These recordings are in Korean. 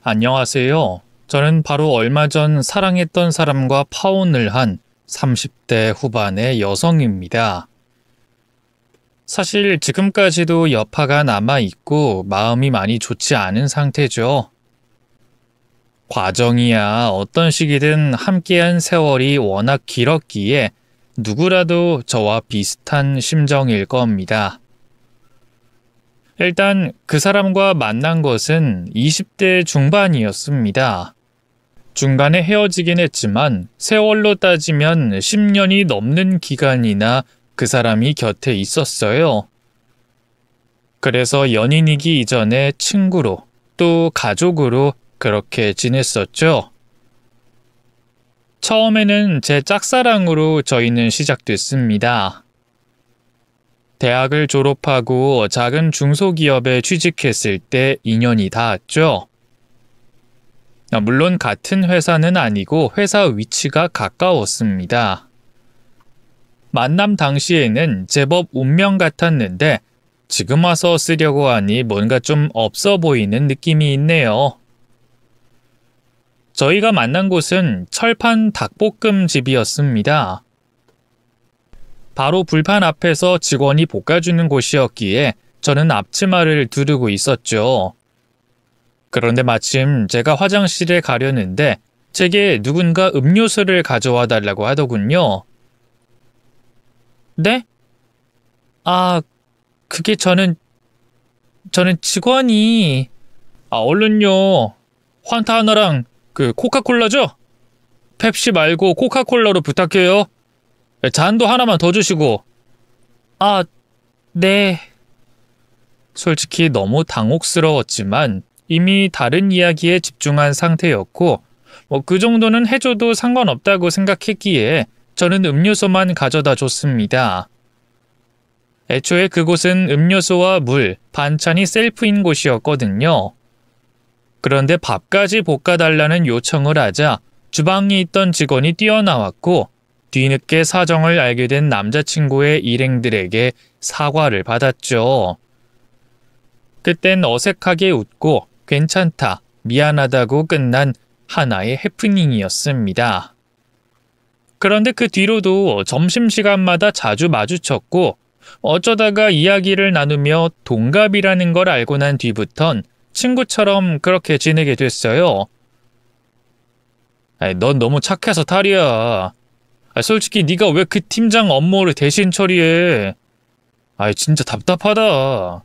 안녕하세요. 저는 바로 얼마 전 사랑했던 사람과 파혼을 한 30대 후반의 여성입니다. 사실 지금까지도 여파가 남아있고 마음이 많이 좋지 않은 상태죠. 과정이야 어떤 시기든 함께한 세월이 워낙 길었기에 누구라도 저와 비슷한 심정일 겁니다. 일단 그 사람과 만난 것은 20대 중반이었습니다. 중간에 헤어지긴 했지만 세월로 따지면 10년이 넘는 기간이나 그 사람이 곁에 있었어요. 그래서 연인이기 이전에 친구로 또 가족으로 그렇게 지냈었죠. 처음에는 제 짝사랑으로 저희는 시작됐습니다. 대학을 졸업하고 작은 중소기업에 취직했을 때 인연이 닿았죠. 물론 같은 회사는 아니고 회사 위치가 가까웠습니다. 만남 당시에는 제법 운명 같았는데 지금 와서 쓰려고 하니 뭔가 좀 없어 보이는 느낌이 있네요. 저희가 만난 곳은 철판 닭볶음 집이었습니다. 바로 불판 앞에서 직원이 볶아주는 곳이었기에 저는 앞치마를 두르고 있었죠. 그런데 마침 제가 화장실에 가려는데 제게 누군가 음료수를 가져와 달라고 하더군요. 네? 그게 저는 직원이... 얼른요. 환타 하나랑 그 코카콜라죠? 펩시 말고 코카콜라로 부탁해요. 잔도 하나만 더 주시고. 네. 솔직히 너무 당혹스러웠지만 이미 다른 이야기에 집중한 상태였고 그 정도는 해줘도 상관없다고 생각했기에 저는 음료수만 가져다 줬습니다. 애초에 그곳은 음료수와 물, 반찬이 셀프인 곳이었거든요. 그런데 밥까지 볶아달라는 요청을 하자 주방에 있던 직원이 뛰어나왔고 뒤늦게 사정을 알게 된 남자친구의 일행들에게 사과를 받았죠. 그땐 어색하게 웃고 괜찮다, 미안하다고 끝난 하나의 해프닝이었습니다. 그런데 그 뒤로도 점심시간마다 자주 마주쳤고 어쩌다가 이야기를 나누며 동갑이라는 걸 알고 난 뒤부턴 친구처럼 그렇게 지내게 됐어요. 넌 너무 착해서 탈이야. 솔직히 네가 왜 그 팀장 업무를 대신 처리해? 진짜 답답하다.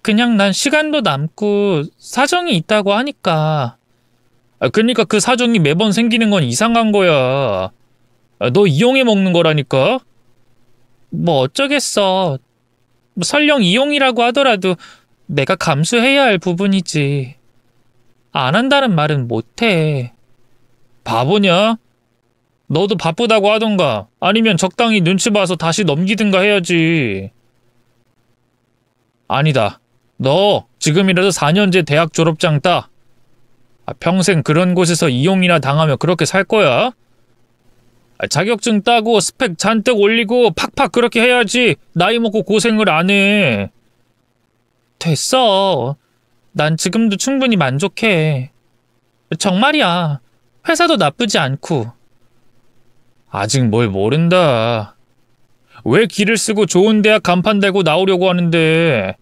그냥 난 시간도 남고 사정이 있다고 하니까. 그러니까 그 사정이 매번 생기는 건 이상한 거야. 너 이용해 먹는 거라니까? 뭐 어쩌겠어. 설령 이용이라고 하더라도 내가 감수해야 할 부분이지. 안 한다는 말은 못해. 바보냐? 너도 바쁘다고 하던가 아니면 적당히 눈치 봐서 다시 넘기든가 해야지. 아니다. 너 지금이라도 4년제 대학 졸업장 따. 평생 그런 곳에서 이용이나 당하면 그렇게 살 거야? 자격증 따고 스펙 잔뜩 올리고 팍팍 그렇게 해야지 나이 먹고 고생을 안 해. 됐어. 난 지금도 충분히 만족해. 정말이야. 회사도 나쁘지 않고. 아직 뭘 모른다. 왜 기를 쓰고 좋은 대학 간판 달고 나오려고 하는데.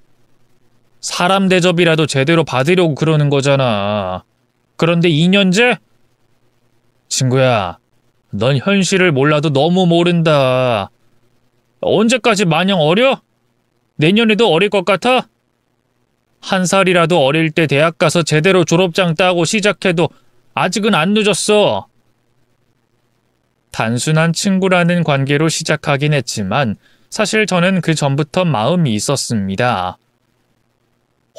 사람 대접이라도 제대로 받으려고 그러는 거잖아. 그런데 2년제? 친구야, 넌 현실을 몰라도 너무 모른다. 언제까지 마냥 어려? 내년에도 어릴 것 같아? 1살이라도 어릴 때 대학 가서 제대로 졸업장 따고 시작해도 아직은 안 늦었어. 단순한 친구라는 관계로 시작하긴 했지만 사실 저는 그 전부터 마음이 있었습니다.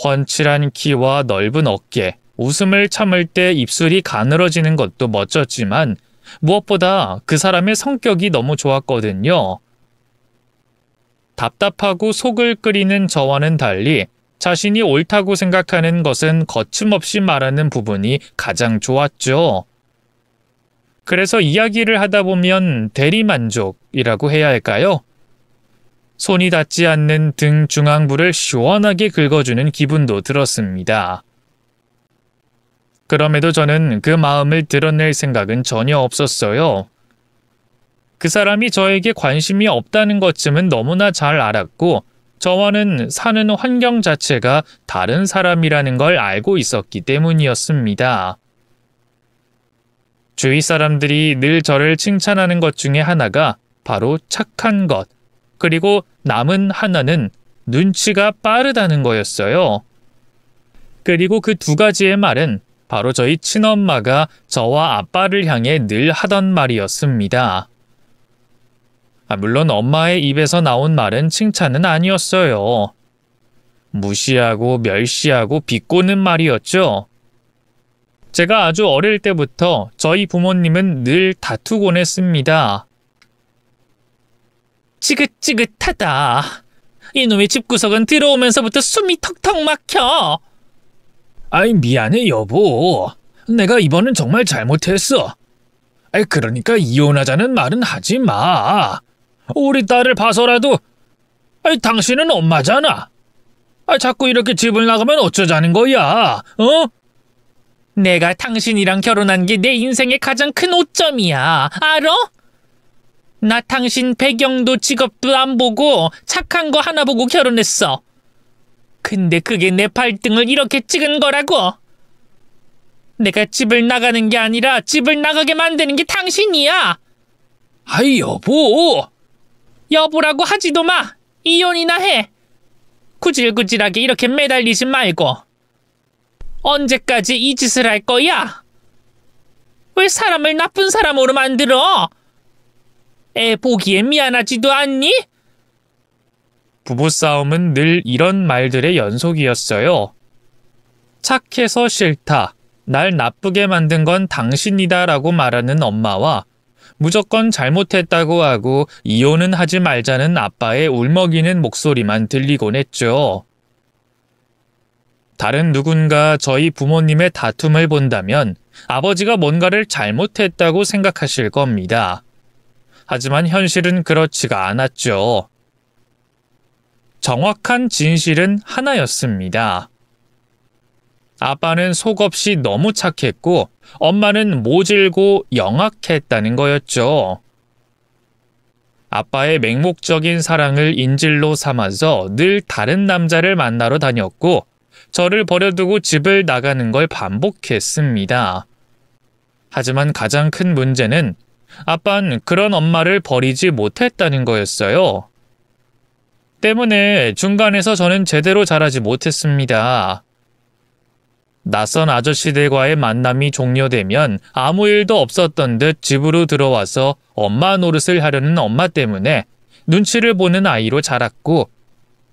훤칠한 키와 넓은 어깨, 웃음을 참을 때 입술이 가늘어지는 것도 멋졌지만 무엇보다 그 사람의 성격이 너무 좋았거든요. 답답하고 속을 끓이는 저와는 달리 자신이 옳다고 생각하는 것은 거침없이 말하는 부분이 가장 좋았죠. 그래서 이야기를 하다 보면 대리만족이라고 해야 할까요? 손이 닿지 않는 등 중앙부를 시원하게 긁어주는 기분도 들었습니다. 그럼에도 저는 그 마음을 드러낼 생각은 전혀 없었어요. 그 사람이 저에게 관심이 없다는 것쯤은 너무나 잘 알았고 저와는 사는 환경 자체가 다른 사람이라는 걸 알고 있었기 때문이었습니다. 주위 사람들이 늘 저를 칭찬하는 것 중에 하나가 바로 착한 것, 그리고 남은 하나는 눈치가 빠르다는 거였어요. 그리고 그 두 가지의 말은 바로 저희 친엄마가 저와 아빠를 향해 늘 하던 말이었습니다. 물론 엄마의 입에서 나온 말은 칭찬은 아니었어요. 무시하고 멸시하고 비꼬는 말이었죠. 제가 아주 어릴 때부터 저희 부모님은 늘 다투곤 했습니다. 지긋지긋하다. 이놈의 집구석은 들어오면서부터 숨이 턱턱 막혀. 아이, 미안해 여보. 내가 이번엔 정말 잘못했어. 그러니까 이혼하자는 말은 하지 마. 우리 딸을 봐서라도. 당신은 엄마잖아. 자꾸 이렇게 집을 나가면 어쩌자는 거야, 어? 내가 당신이랑 결혼한 게 내 인생의 가장 큰 오점이야, 알아? 나 당신 배경도 직업도 안 보고 착한 거 하나 보고 결혼했어. 근데 그게 내 발등을 이렇게 찍은 거라고. 내가 집을 나가는 게 아니라 집을 나가게 만드는 게 당신이야. 아이, 여보. 여보라고 하지도 마. 이혼이나 해. 구질구질하게 이렇게 매달리지 말고. 언제까지 이 짓을 할 거야? 왜 사람을 나쁜 사람으로 만들어? 애 보기에 미안하지도 않니? 부부싸움은 늘 이런 말들의 연속이었어요. 착해서 싫다. 날 나쁘게 만든 건 당신이다 라고 말하는 엄마와 무조건 잘못했다고 하고 이혼은 하지 말자는 아빠의 울먹이는 목소리만 들리곤 했죠. 다른 누군가 저희 부모님의 다툼을 본다면 아버지가 뭔가를 잘못했다고 생각하실 겁니다. 하지만 현실은 그렇지가 않았죠. 정확한 진실은 하나였습니다. 아빠는 속없이 너무 착했고 엄마는 모질고 영악했다는 거였죠. 아빠의 맹목적인 사랑을 인질로 삼아서 늘 다른 남자를 만나러 다녔고 저를 버려두고 집을 나가는 걸 반복했습니다. 하지만 가장 큰 문제는 아빠는 그런 엄마를 버리지 못했다는 거였어요. 때문에 중간에서 저는 제대로 자라지 못했습니다. 낯선 아저씨들과의 만남이 종료되면 아무 일도 없었던 듯 집으로 들어와서 엄마 노릇을 하려는 엄마 때문에 눈치를 보는 아이로 자랐고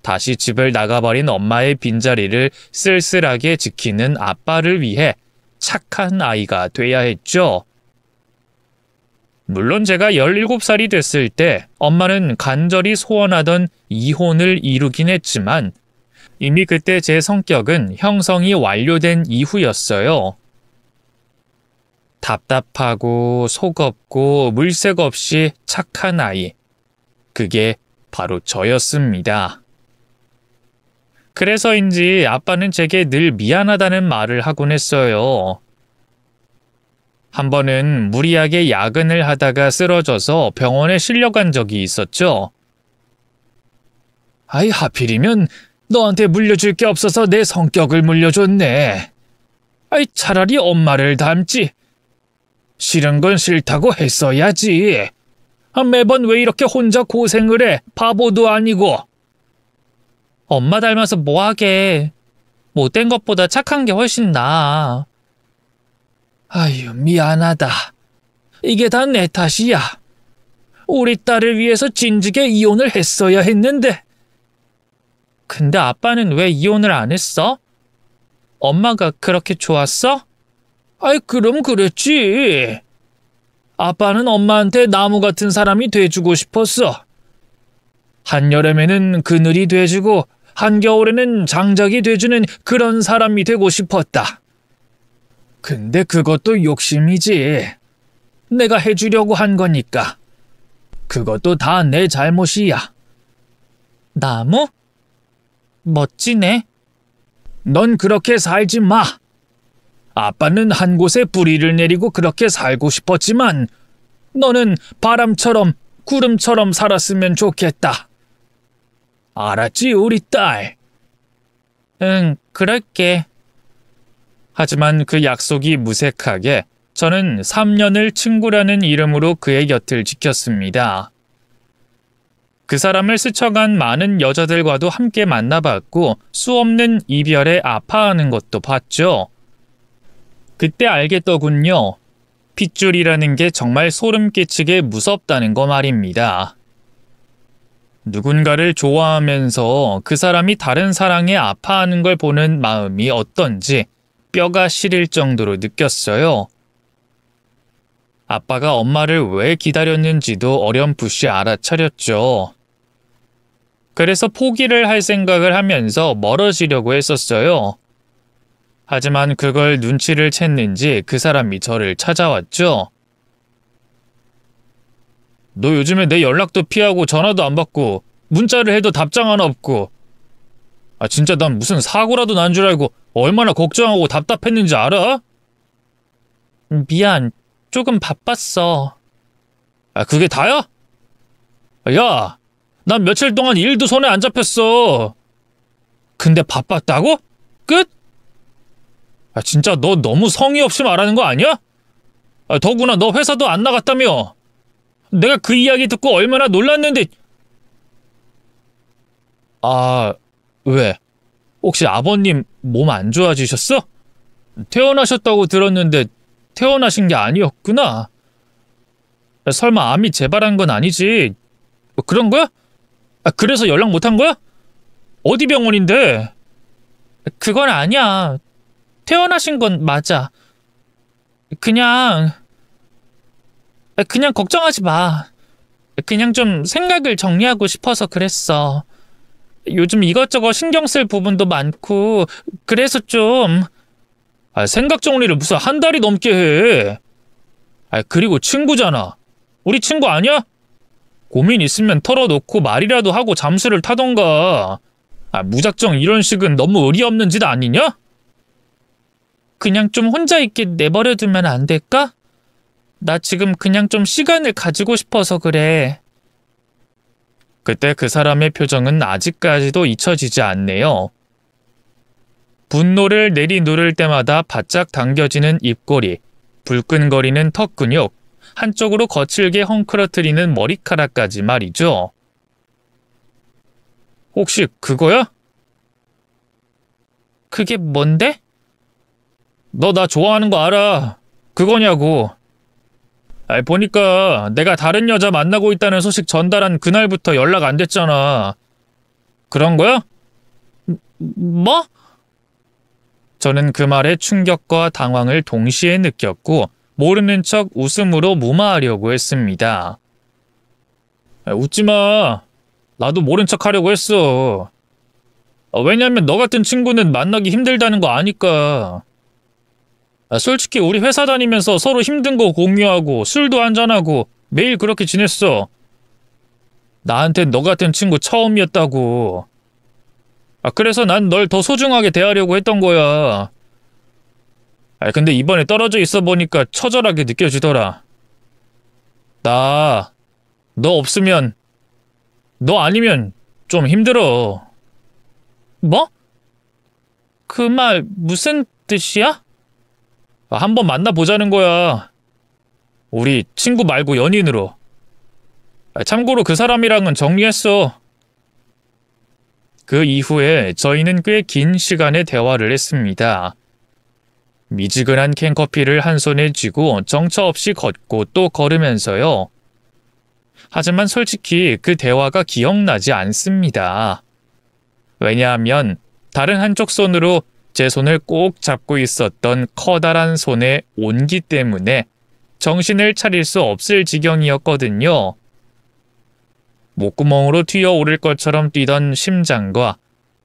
다시 집을 나가버린 엄마의 빈자리를 쓸쓸하게 지키는 아빠를 위해 착한 아이가 돼야 했죠. 물론 제가 17살이 됐을 때 엄마는 간절히 소원하던 이혼을 이루긴 했지만 이미 그때 제 성격은 형성이 완료된 이후였어요. 답답하고 속없고 물색 없이 착한 아이. 그게 바로 저였습니다. 그래서인지 아빠는 제게 늘 미안하다는 말을 하곤 했어요. 한 번은 무리하게 야근을 하다가 쓰러져서 병원에 실려간 적이 있었죠. 아이, 하필이면 너한테 물려줄 게 없어서 내 성격을 물려줬네. 아이, 차라리 엄마를 닮지. 싫은 건 싫다고 했어야지. 매번 왜 이렇게 혼자 고생을 해? 바보도 아니고. 엄마 닮아서 뭐하게. 못된 것보다 착한 게 훨씬 나아. 아유, 미안하다. 이게 다 내 탓이야. 우리 딸을 위해서 진즉에 이혼을 했어야 했는데. 근데 아빠는 왜 이혼을 안 했어? 엄마가 그렇게 좋았어? 아이, 그럼 그랬지. 아빠는 엄마한테 나무 같은 사람이 돼주고 싶었어. 한여름에는 그늘이 돼주고 한겨울에는 장작이 돼주는 그런 사람이 되고 싶었다. 근데 그것도 욕심이지. 내가 해주려고 한 거니까. 그것도 다 내 잘못이야. 나무? 멋지네. 넌 그렇게 살지 마. 아빠는 한 곳에 뿌리를 내리고 그렇게 살고 싶었지만 너는 바람처럼 구름처럼 살았으면 좋겠다. 알았지, 우리 딸? 응, 그럴게. 하지만 그 약속이 무색하게 저는 3년을 친구라는 이름으로 그의 곁을 지켰습니다. 그 사람을 스쳐간 많은 여자들과도 함께 만나봤고 수없는 이별에 아파하는 것도 봤죠. 그때 알겠더군요. 핏줄이라는 게 정말 소름 끼치게 무섭다는 거 말입니다. 누군가를 좋아하면서 그 사람이 다른 사랑에 아파하는 걸 보는 마음이 어떤지 뼈가 시릴 정도로 느꼈어요. 아빠가 엄마를 왜 기다렸는지도 어렴풋이 알아차렸죠. 그래서 포기를 할 생각을 하면서 멀어지려고 했었어요. 하지만 그걸 눈치를 챘는지 그 사람이 저를 찾아왔죠. 너 요즘에 내 연락도 피하고 전화도 안 받고 문자를 해도 답장 하나 없고 진짜 난 무슨 사고라도 난 줄 알고 얼마나 걱정하고 답답했는지 알아? 미안, 조금 바빴어. 그게 다야? 야, 난 며칠 동안 일도 손에 안 잡혔어. 근데 바빴다고? 끝? 진짜 너 너무 성의 없이 말하는 거 아니야? 더구나 너 회사도 안 나갔다며. 내가 그 이야기 듣고 얼마나 놀랐는데. 왜? 혹시 아버님 몸 안 좋아지셨어? 퇴원하셨다고 들었는데 퇴원하신 게 아니었구나. 설마 암이 재발한 건 아니지? 그런 거야? 그래서 연락 못한 거야? 어디 병원인데? 그건 아니야. 퇴원하신 건 맞아. 그냥 걱정하지 마. 그냥 좀 생각을 정리하고 싶어서 그랬어. 요즘 이것저것 신경 쓸 부분도 많고 그래서 좀. 생각 정리를 무슨 한 달이 넘게 해. 그리고 친구잖아. 우리 친구 아니야? 고민 있으면 털어놓고 말이라도 하고 잠수를 타던가. 무작정 이런 식은 너무 의리 없는 짓 아니냐? 그냥 좀 혼자 있게 내버려두면 안 될까? 나 지금 그냥 좀 시간을 가지고 싶어서 그래. 그때 그 사람의 표정은 아직까지도 잊혀지지 않네요. 분노를 내리누를 때마다 바짝 당겨지는 입꼬리, 불끈거리는 턱 근육, 한쪽으로 거칠게 헝클어뜨리는 머리카락까지 말이죠. 혹시 그거야? 그게 뭔데? 너 나 좋아하는 거 알아. 그거냐고. 보니까 내가 다른 여자 만나고 있다는 소식 전달한 그날부터 연락 안 됐잖아. 그런 거야? 뭐? 저는 그 말에 충격과 당황을 동시에 느꼈고 모르는 척 웃음으로 무마하려고 했습니다. 웃지 마. 나도 모른 척 하려고 했어. 왜냐면 너 같은 친구는 만나기 힘들다는 거 아니까. 솔직히 우리 회사 다니면서 서로 힘든 거 공유하고 술도 한잔하고 매일 그렇게 지냈어. 나한텐 너 같은 친구 처음이었다고. 그래서 난 널 더 소중하게 대하려고 했던 거야. 근데 이번에 떨어져 있어 보니까 처절하게 느껴지더라. 나 너 없으면, 너 아니면 좀 힘들어. 뭐? 그 말 무슨 뜻이야? 한번 만나보자는 거야. 우리 친구 말고 연인으로. 참고로 그 사람이랑은 정리했어. 그 이후에 저희는 꽤 긴 시간의 대화를 했습니다. 미지근한 캔커피를 한 손에 쥐고 정처 없이 걷고 또 걸으면서요. 하지만 솔직히 그 대화가 기억나지 않습니다. 왜냐하면 다른 한쪽 손으로 제 손을 꼭 잡고 있었던 커다란 손의 온기 때문에 정신을 차릴 수 없을 지경이었거든요. 목구멍으로 튀어오를 것처럼 뛰던 심장과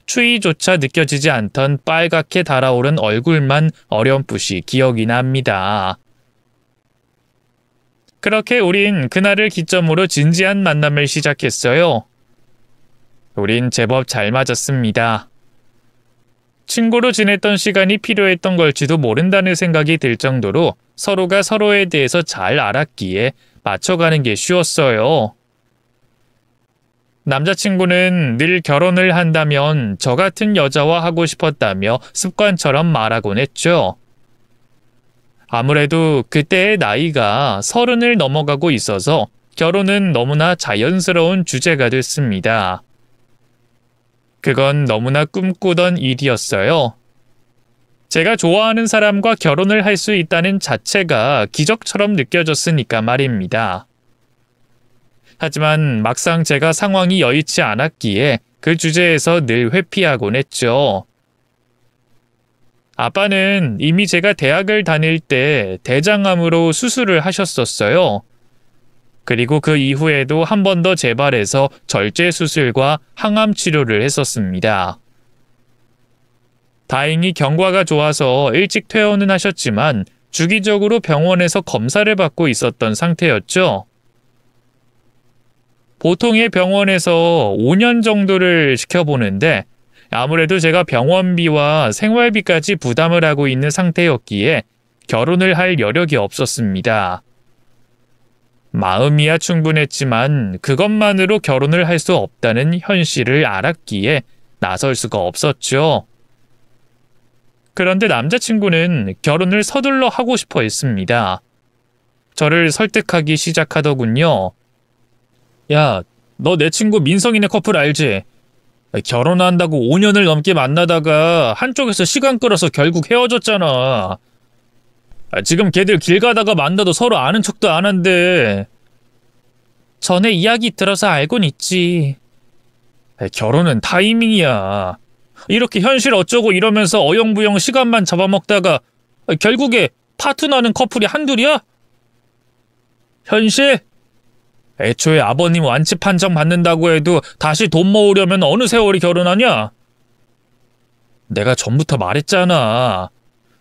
추위조차 느껴지지 않던 빨갛게 달아오른 얼굴만 어렴풋이 기억이 납니다. 그렇게 우린 그날을 기점으로 진지한 만남을 시작했어요. 우린 제법 잘 맞았습니다. 친구로 지냈던 시간이 필요했던 걸지도 모른다는 생각이 들 정도로 서로가 서로에 대해서 잘 알았기에 맞춰가는 게 쉬웠어요. 남자친구는 늘 결혼을 한다면 저 같은 여자와 하고 싶었다며 습관처럼 말하곤 했죠. 아무래도 그때의 나이가 30을 넘어가고 있어서 결혼은 너무나 자연스러운 주제가 됐습니다. 그건 너무나 꿈꾸던 일이었어요. 제가 좋아하는 사람과 결혼을 할 수 있다는 자체가 기적처럼 느껴졌으니까 말입니다. 하지만 막상 제가 상황이 여의치 않았기에 그 주제에서 늘 회피하곤 했죠. 아빠는 이미 제가 대학을 다닐 때 대장암으로 수술을 하셨었어요. 그리고 그 이후에도 한 번 더 재발해서 절제 수술과 항암 치료를 했었습니다. 다행히 경과가 좋아서 일찍 퇴원은 하셨지만 주기적으로 병원에서 검사를 받고 있었던 상태였죠. 보통의 병원에서 5년 정도를 지켜보는데 아무래도 제가 병원비와 생활비까지 부담을 하고 있는 상태였기에 결혼을 할 여력이 없었습니다. 마음이야 충분했지만 그것만으로 결혼을 할 수 없다는 현실을 알았기에 나설 수가 없었죠. 그런데 남자친구는 결혼을 서둘러 하고 싶어 했습니다. 저를 설득하기 시작하더군요. 야, 너 내 친구 민성이네 커플 알지? 결혼한다고 5년을 넘게 만나다가 한쪽에서 시간 끌어서 결국 헤어졌잖아. 지금 걔들 길 가다가 만나도 서로 아는 척도 안 한대. 전에 이야기 들어서 알곤 있지. 결혼은 타이밍이야. 이렇게 현실 어쩌고 이러면서 어영부영 시간만 잡아먹다가 결국에 파트너는 커플이 한둘이야? 현실? 애초에 아버님 완치 판정 받는다고 해도 다시 돈 모으려면 어느 세월이 결혼하냐? 내가 전부터 말했잖아.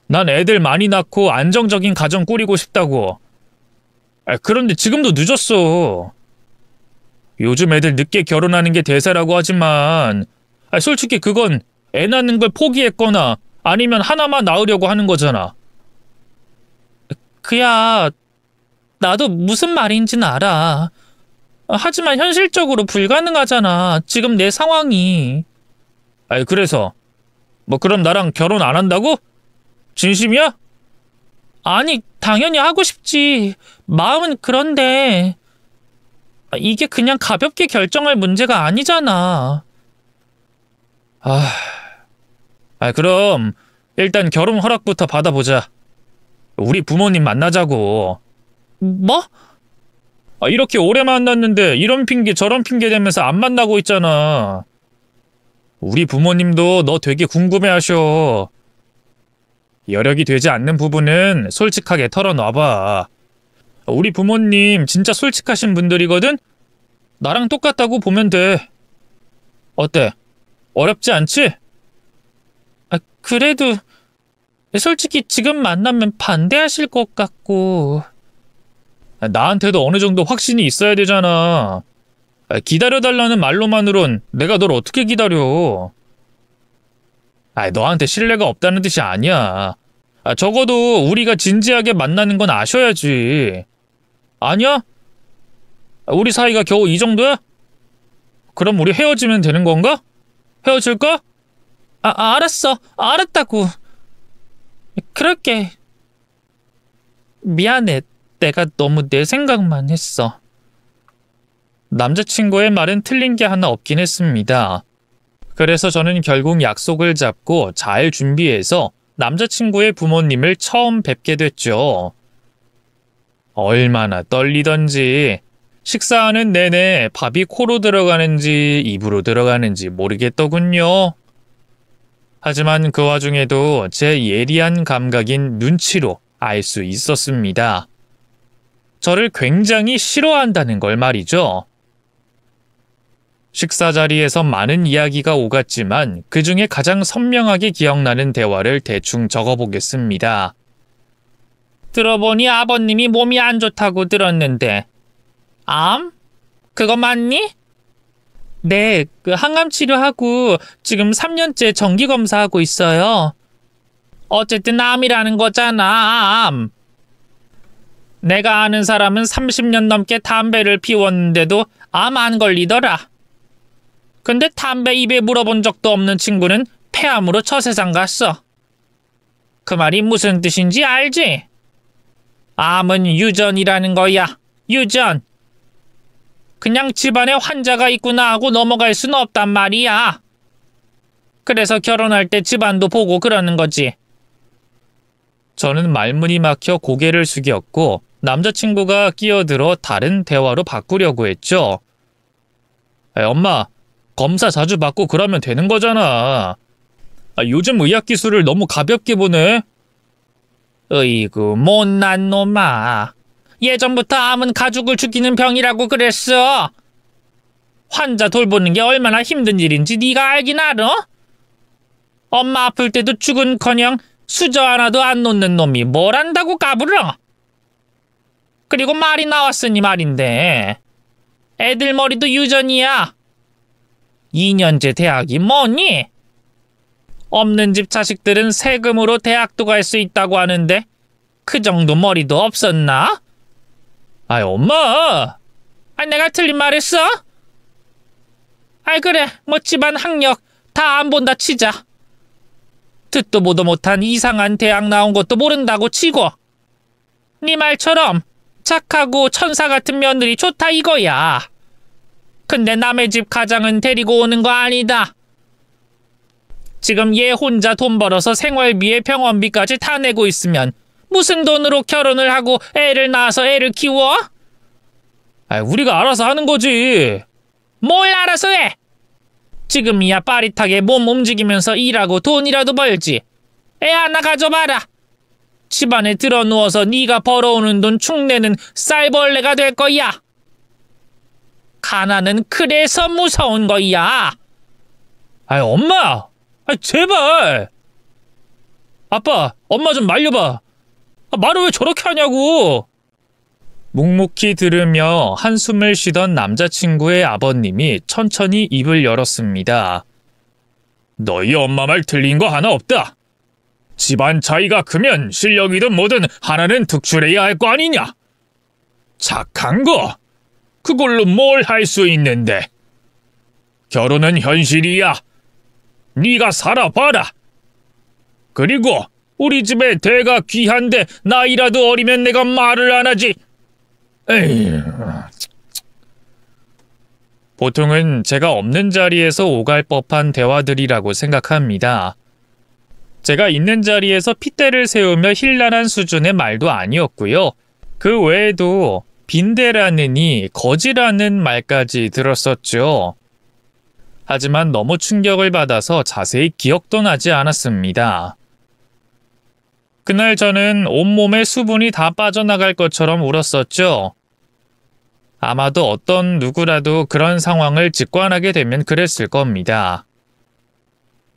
난 애들 많이 낳고 안정적인 가정 꾸리고 싶다고. 그런데 지금도 늦었어. 요즘 애들 늦게 결혼하는 게 대세라고 하지만 솔직히 그건 애 낳는 걸 포기했거나 아니면 하나만 낳으려고 하는 거잖아. 그야 나도 무슨 말인지는 알아. 하지만 현실적으로 불가능하잖아. 지금 내 상황이. 그래서 뭐 그럼 나랑 결혼 안 한다고? 진심이야? 아니, 당연히 하고 싶지. 마음은 그런데 이게 그냥 가볍게 결정할 문제가 아니잖아. 그럼 일단 결혼 허락부터 받아보자. 우리 부모님 만나자고. 뭐? 이렇게 오래 만났는데 이런 핑계 저런 핑계 대면서 안 만나고 있잖아. 우리 부모님도 너 되게 궁금해하셔. 여력이 되지 않는 부분은 솔직하게 털어놔봐. 우리 부모님 진짜 솔직하신 분들이거든? 나랑 똑같다고 보면 돼. 어때? 어렵지 않지? 그래도 솔직히 지금 만나면 반대하실 것 같고. 나한테도 어느 정도 확신이 있어야 되잖아. 기다려달라는 말로만으론 내가 널 어떻게 기다려. 너한테 신뢰가 없다는 뜻이 아니야. 적어도 우리가 진지하게 만나는 건 아셔야지. 아니야? 우리 사이가 겨우 이 정도야? 그럼 우리 헤어지면 되는 건가? 헤어질까? 알았어. 알았다고. 그럴게. 미안해. 내가 너무 내 생각만 했어. 남자친구의 말은 틀린 게 하나 없긴 했습니다. 그래서 저는 결국 약속을 잡고 잘 준비해서 남자친구의 부모님을 처음 뵙게 됐죠. 얼마나 떨리던지 식사하는 내내 밥이 코로 들어가는지 입으로 들어가는지 모르겠더군요. 하지만 그 와중에도 제 예리한 감각인 눈치로 알 수 있었습니다. 저를 굉장히 싫어한다는 걸 말이죠. 식사 자리에서 많은 이야기가 오갔지만 그 중에 가장 선명하게 기억나는 대화를 대충 적어보겠습니다. 들어보니 아버님이 몸이 안 좋다고 들었는데 암? 그거 맞니? 네, 그 항암 치료하고 지금 3년째 정기 검사하고 있어요. 어쨌든 암이라는 거잖아, 암. 내가 아는 사람은 30년 넘게 담배를 피웠는데도 암 안 걸리더라. 근데 담배 입에 물어본 적도 없는 친구는 폐암으로 저 세상 갔어. 그 말이 무슨 뜻인지 알지? 암은 유전이라는 거야. 유전. 그냥 집안에 환자가 있구나 하고 넘어갈 수는 없단 말이야. 그래서 결혼할 때 집안도 보고 그러는 거지. 저는 말문이 막혀 고개를 숙였고 남자친구가 끼어들어 다른 대화로 바꾸려고 했죠. 엄마, 검사 자주 받고 그러면 되는 거잖아. 요즘 의학기술을 너무 가볍게 보네. 으이구, 못난 놈아. 예전부터 암은 가족을 죽이는 병이라고 그랬어. 환자 돌보는 게 얼마나 힘든 일인지 네가 알긴 알아? 엄마 아플 때도 죽은커녕 수저 하나도 안 놓는 놈이 뭘 안다고 까불어? 그리고 말이 나왔으니 말인데 애들 머리도 유전이야. 2년제 대학이 뭐니? 없는 집 자식들은 세금으로 대학도 갈 수 있다고 하는데 그 정도 머리도 없었나? 엄마! 내가 틀린 말 했어? 그래, 뭐 집안 학력 다 안 본다 치자. 듣도 보도 못한 이상한 대학 나온 것도 모른다고 치고 네 말처럼 착하고 천사 같은 며느리 좋다 이거야. 근데 남의 집 가장은 데리고 오는 거 아니다. 지금 얘 혼자 돈 벌어서 생활비에 병원비까지 다 내고 있으면 무슨 돈으로 결혼을 하고 애를 낳아서 애를 키워? 우리가 알아서 하는 거지. 뭘 알아서 해? 지금이야 빠릿하게 몸 움직이면서 일하고 돈이라도 벌지. 애 하나 가져봐라. 집안에 들어 누워서 네가 벌어오는 돈 축내는 쌀벌레가 될 거야. 가난은 그래서 무서운 거야. 엄마! 제발! 아빠, 엄마 좀 말려봐. 말을 왜 저렇게 하냐고! 묵묵히 들으며 한숨을 쉬던 남자친구의 아버님이 천천히 입을 열었습니다. 너희 엄마 말 틀린 거 하나 없다. 집안 차이가 크면 실력이든 뭐든 하나는 특출해야 할 거 아니냐. 착한 거, 그걸로 뭘 할 수 있는데. 결혼은 현실이야. 네가 살아봐라. 그리고 우리 집에 대가 귀한데 나이라도 어리면 내가 말을 안 하지. 에휴. 보통은 제가 없는 자리에서 오갈 법한 대화들이라고 생각합니다. 제가 있는 자리에서 핏대를 세우며 힐난한 수준의 말도 아니었고요. 그 외에도 빈대라느니 거지라는 말까지 들었었죠. 하지만 너무 충격을 받아서 자세히 기억도 나지 않았습니다. 그날 저는 온몸에 수분이 다 빠져나갈 것처럼 울었었죠. 아마도 어떤 누구라도 그런 상황을 직관하게 되면 그랬을 겁니다.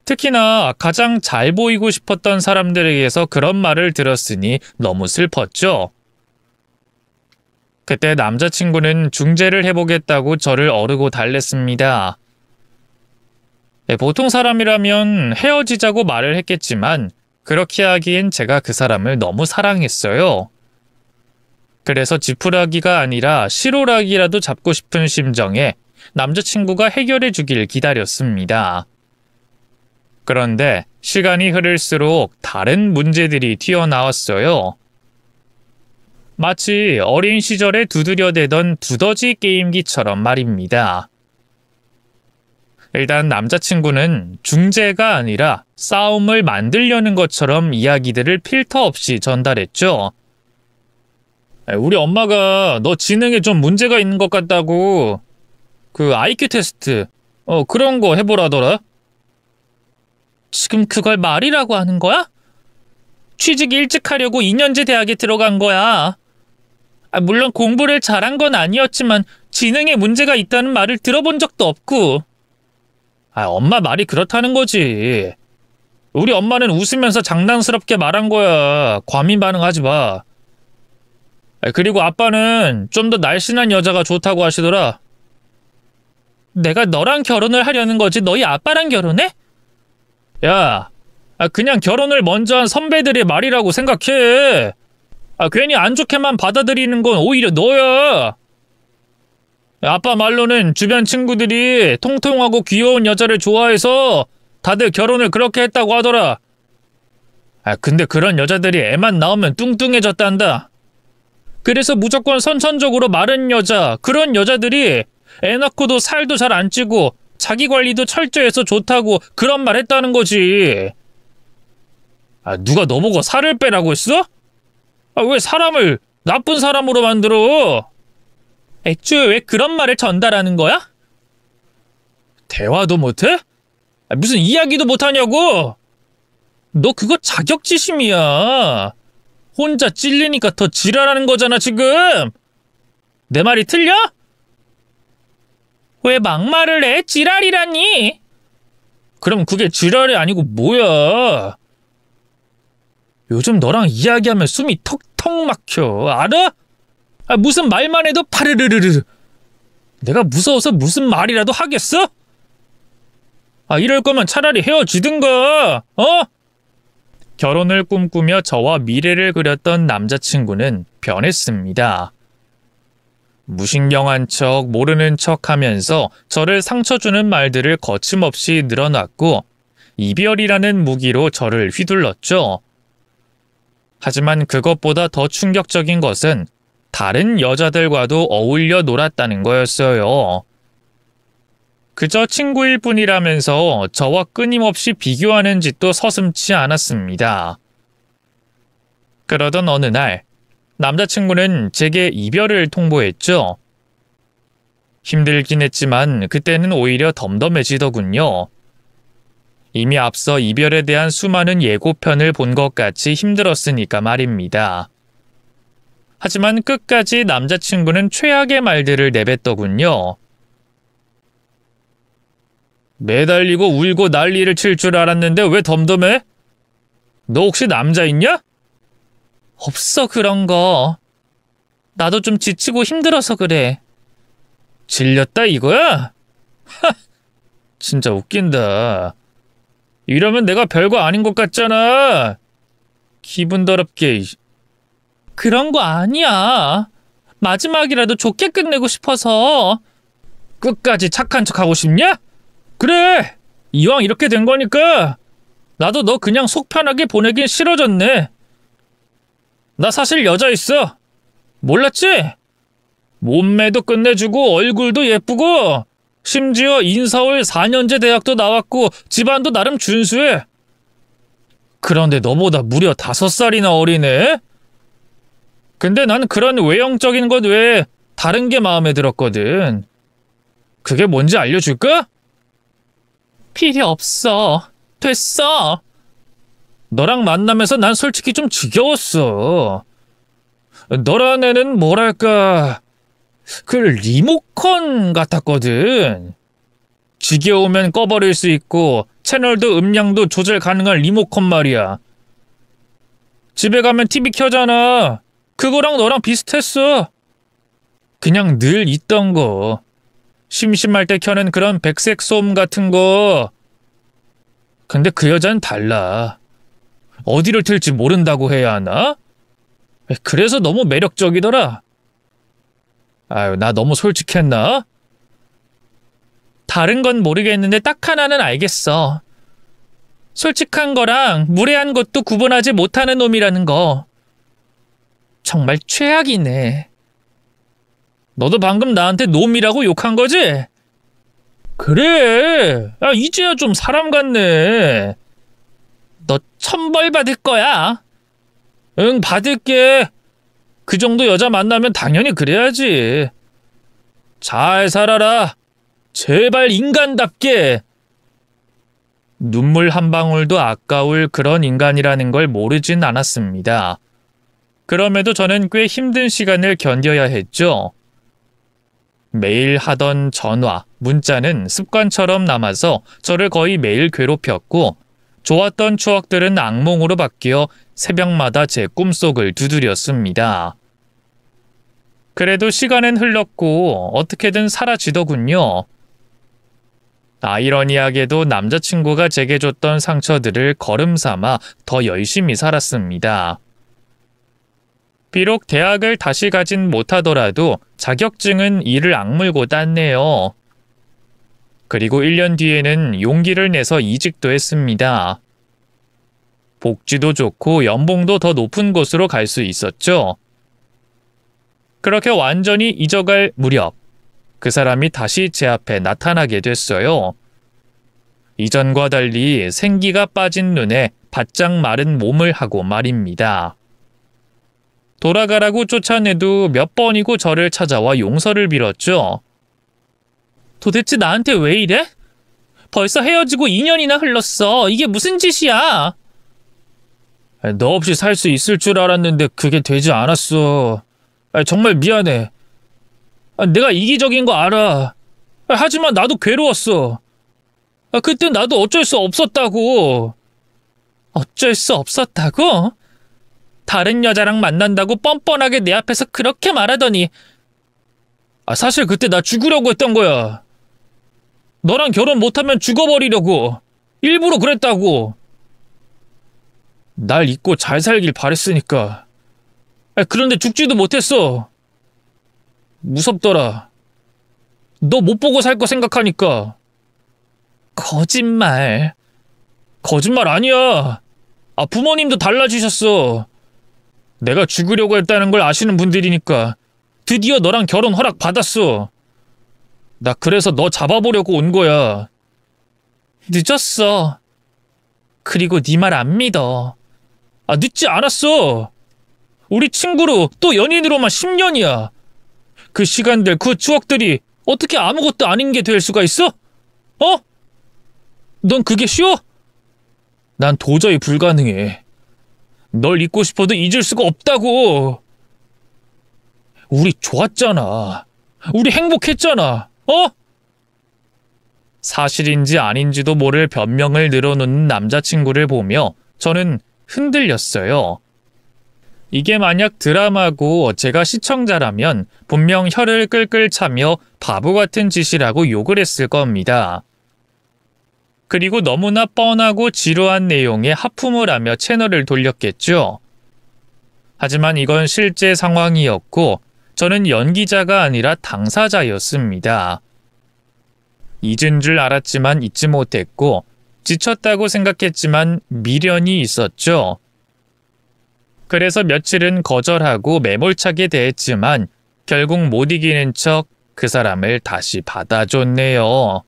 특히나 가장 잘 보이고 싶었던 사람들에게서 그런 말을 들었으니 너무 슬펐죠. 그때 남자친구는 중재를 해보겠다고 저를 어르고 달랬습니다. 보통 사람이라면 헤어지자고 말을 했겠지만 그렇게 하기엔 제가 그 사람을 너무 사랑했어요. 그래서 지푸라기가 아니라 시로라기라도 잡고 싶은 심정에 남자친구가 해결해 주길 기다렸습니다. 그런데 시간이 흐를수록 다른 문제들이 튀어나왔어요. 마치 어린 시절에 두드려대던 두더지 게임기처럼 말입니다. 일단 남자친구는 중재가 아니라 싸움을 만들려는 것처럼 이야기들을 필터 없이 전달했죠. 우리 엄마가 너 지능에 좀 문제가 있는 것 같다고 그 IQ 테스트 그런 거 해보라더라. 지금 그걸 말이라고 하는 거야? 취직 일찍 하려고 2년제 대학에 들어간 거야. 물론 공부를 잘한 건 아니었지만 지능에 문제가 있다는 말을 들어본 적도 없고. 엄마 말이 그렇다는 거지. 우리 엄마는 웃으면서 장난스럽게 말한 거야. 과민 반응하지 마. 그리고 아빠는 좀 더 날씬한 여자가 좋다고 하시더라. 내가 너랑 결혼을 하려는 거지 너희 아빠랑 결혼해? 야, 그냥 결혼을 먼저 한 선배들의 말이라고 생각해. 괜히 안 좋게만 받아들이는 건 오히려 너야. 아빠 말로는 주변 친구들이 통통하고 귀여운 여자를 좋아해서 다들 결혼을 그렇게 했다고 하더라. 근데 그런 여자들이 애만 낳으면 뚱뚱해졌단다. 그래서 무조건 선천적으로 마른 여자, 그런 여자들이 애 낳고도 살도 잘 안 찌고 자기 관리도 철저해서 좋다고 그런 말 했다는 거지. 누가 너보고 살을 빼라고 했어? 왜 사람을 나쁜 사람으로 만들어? 애초에 왜 그런 말을 전달하는 거야? 대화도 못해? 무슨 이야기도 못하냐고? 너 그거 자격지심이야. 혼자 찔리니까 더 지랄하는 거잖아 지금. 내 말이 틀려? 왜 막말을 해? 지랄이라니? 그럼 그게 지랄이 아니고 뭐야? 요즘 너랑 이야기하면 숨이 턱턱 막혀. 알아? 무슨 말만 해도 파르르르르. 내가 무서워서 무슨 말이라도 하겠어? 이럴 거면 차라리 헤어지든가. 결혼을 꿈꾸며 저와 미래를 그렸던 남자친구는 변했습니다. 무신경한 척, 모르는 척 하면서 저를 상처 주는 말들을 거침없이 늘어놨고 이별이라는 무기로 저를 휘둘렀죠. 하지만 그것보다 더 충격적인 것은 다른 여자들과도 어울려 놀았다는 거였어요. 그저 친구일 뿐이라면서 저와 끊임없이 비교하는 짓도 서슴지 않았습니다. 그러던 어느 날 남자친구는 제게 이별을 통보했죠. 힘들긴 했지만 그때는 오히려 덤덤해지더군요. 이미 앞서 이별에 대한 수많은 예고편을 본 것 같이 힘들었으니까 말입니다. 하지만 끝까지 남자친구는 최악의 말들을 내뱉더군요. 매달리고 울고 난리를 칠 줄 알았는데 왜 덤덤해? 너 혹시 남자 있냐? 없어 그런 거. 나도 좀 지치고 힘들어서 그래. 질렸다 이거야? 하, 진짜 웃긴다. 이러면 내가 별거 아닌 것 같잖아. 기분 더럽게. 그런 거 아니야. 마지막이라도 좋게 끝내고 싶어서. 끝까지 착한 척하고 싶냐? 그래! 이왕 이렇게 된 거니까 나도 너 그냥 속 편하게 보내긴 싫어졌네. 나 사실 여자 있어. 몰랐지? 몸매도 끝내주고 얼굴도 예쁘고 심지어 인서울 4년제 대학도 나왔고 집안도 나름 준수해. 그런데 너보다 무려 5살이나 어리네? 근데 난 그런 외형적인 것 외에 다른 게 마음에 들었거든. 그게 뭔지 알려줄까? 필요 없어. 됐어. 너랑 만나면서 난 솔직히 좀 지겨웠어. 너란 애는 뭐랄까 그 리모컨 같았거든. 지겨우면 꺼버릴 수 있고 채널도 음량도 조절 가능한 리모컨 말이야. 집에 가면 TV 켜잖아. 그거랑 너랑 비슷했어. 그냥 늘 있던 거. 심심할 때 켜는 그런 백색 소음 같은 거. 근데 그 여자는 달라. 어디를 틀지 모른다고 해야 하나? 그래서 너무 매력적이더라. 아유, 나 너무 솔직했나? 다른 건 모르겠는데 딱 하나는 알겠어. 솔직한 거랑 무례한 것도 구분하지 못하는 놈이라는 거. 정말 최악이네. 너도 방금 나한테 놈이라고 욕한 거지? 그래. 이제야 좀 사람 같네. 너 천벌 받을 거야. 응, 받을게. 그 정도 여자 만나면 당연히 그래야지. 잘 살아라. 제발 인간답게. 눈물 한 방울도 아까울 그런 인간이라는 걸 모르진 않았습니다. 그럼에도 저는 꽤 힘든 시간을 견뎌야 했죠. 매일 하던 전화, 문자는 습관처럼 남아서 저를 거의 매일 괴롭혔고 좋았던 추억들은 악몽으로 바뀌어 새벽마다 제 꿈속을 두드렸습니다. 그래도 시간은 흘렀고 어떻게든 사라지더군요. 아이러니하게도 남자친구가 제게 줬던 상처들을 걸음 삼아 더 열심히 살았습니다. 비록 대학을 다시 가진 못하더라도 자격증은 이를 악물고 땄네요. 그리고 1년 뒤에는 용기를 내서 이직도 했습니다. 복지도 좋고 연봉도 더 높은 곳으로 갈 수 있었죠. 그렇게 완전히 잊어갈 무렵, 그 사람이 다시 제 앞에 나타나게 됐어요. 이전과 달리 생기가 빠진 눈에 바짝 마른 몸을 하고 말입니다. 돌아가라고 쫓아내도 몇 번이고 저를 찾아와 용서를 빌었죠. 도대체 나한테 왜 이래? 벌써 헤어지고 2년이나 흘렀어. 이게 무슨 짓이야? 너 없이 살 수 있을 줄 알았는데 그게 되지 않았어. 정말 미안해. 내가 이기적인 거 알아. 하지만 나도 괴로웠어. 그때 나도 어쩔 수 없었다고. 어쩔 수 없었다고? 다른 여자랑 만난다고 뻔뻔하게 내 앞에서 그렇게 말하더니 사실 그때 나 죽으려고 했던 거야. 너랑 결혼 못하면 죽어버리려고. 일부러 그랬다고. 날 잊고 잘 살길 바랬으니까. 그런데 죽지도 못했어. 무섭더라. 너 못 보고 살 거 생각하니까. 거짓말. 거짓말 아니야. 부모님도 달라지셨어. 내가 죽으려고 했다는 걸 아시는 분들이니까 드디어 너랑 결혼 허락 받았어. 나 그래서 너 잡아보려고 온 거야. 늦었어. 그리고 네 말 안 믿어. 늦지 않았어. 우리 친구로 또 연인으로만 10년이야. 그 시간들, 그 추억들이 어떻게 아무것도 아닌 게 될 수가 있어? 넌 그게 쉬워? 난 도저히 불가능해. 널 잊고 싶어도 잊을 수가 없다고. 우리 좋았잖아. 우리 행복했잖아. 사실인지 아닌지도 모를 변명을 늘어놓는 남자친구를 보며 저는 흔들렸어요. 이게 만약 드라마고 제가 시청자라면 분명 혀를 끌끌 차며 바보 같은 짓이라고 욕을 했을 겁니다. 그리고 너무나 뻔하고 지루한 내용에 하품을 하며 채널을 돌렸겠죠. 하지만 이건 실제 상황이었고 저는 연기자가 아니라 당사자였습니다. 잊은 줄 알았지만 잊지 못했고 지쳤다고 생각했지만 미련이 있었죠. 그래서 며칠은 거절하고 매몰차게 대했지만 결국 못 이기는 척 그 사람을 다시 받아줬네요.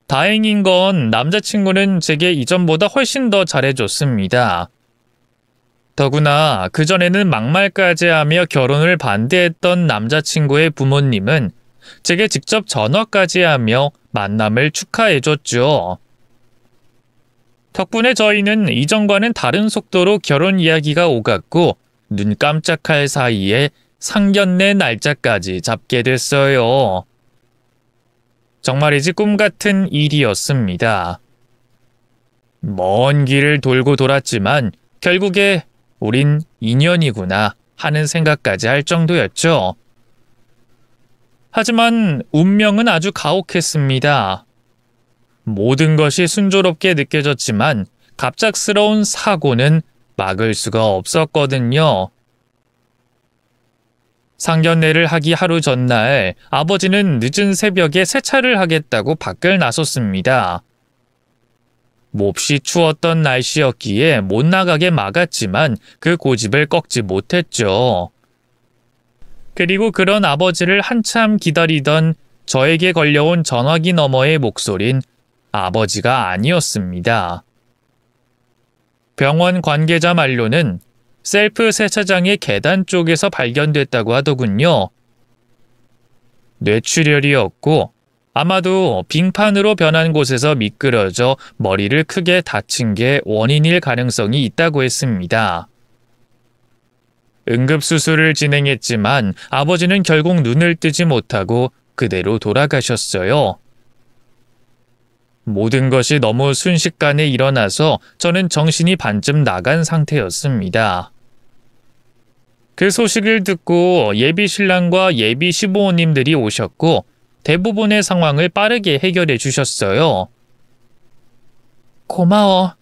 다행인 건 남자친구는 제게 이전보다 훨씬 더 잘해줬습니다. 더구나 그전에는 막말까지 하며 결혼을 반대했던 남자친구의 부모님은 제게 직접 전화까지 하며 만남을 축하해줬죠. 덕분에 저희는 이전과는 다른 속도로 결혼 이야기가 오갔고 눈 깜짝할 사이에 상견례 날짜까지 잡게 됐어요. 정말이지 꿈같은 일이었습니다. 먼 길을 돌고 돌았지만 결국에 우린 인연이구나 하는 생각까지 할 정도였죠. 하지만 운명은 아주 가혹했습니다. 모든 것이 순조롭게 느껴졌지만 갑작스러운 사고는 막을 수가 없었거든요. 상견례를 하기 하루 전날 아버지는 늦은 새벽에 세차를 하겠다고 밖을 나섰습니다. 몹시 추웠던 날씨였기에 못 나가게 막았지만 그 고집을 꺾지 못했죠. 그리고 그런 아버지를 한참 기다리던 저에게 걸려온 전화기 너머의 목소린 아버지가 아니었습니다. 병원 관계자 말로는 셀프 세차장의 계단 쪽에서 발견됐다고 하더군요. 뇌출혈이었고 아마도 빙판으로 변한 곳에서 미끄러져 머리를 크게 다친 게 원인일 가능성이 있다고 했습니다. 응급수술을 진행했지만 아버지는 결국 눈을 뜨지 못하고 그대로 돌아가셨어요. 모든 것이 너무 순식간에 일어나서 저는 정신이 반쯤 나간 상태였습니다. 그 소식을 듣고 예비 신랑과 예비 시부모님들이 오셨고 대부분의 상황을 빠르게 해결해 주셨어요. 고마워.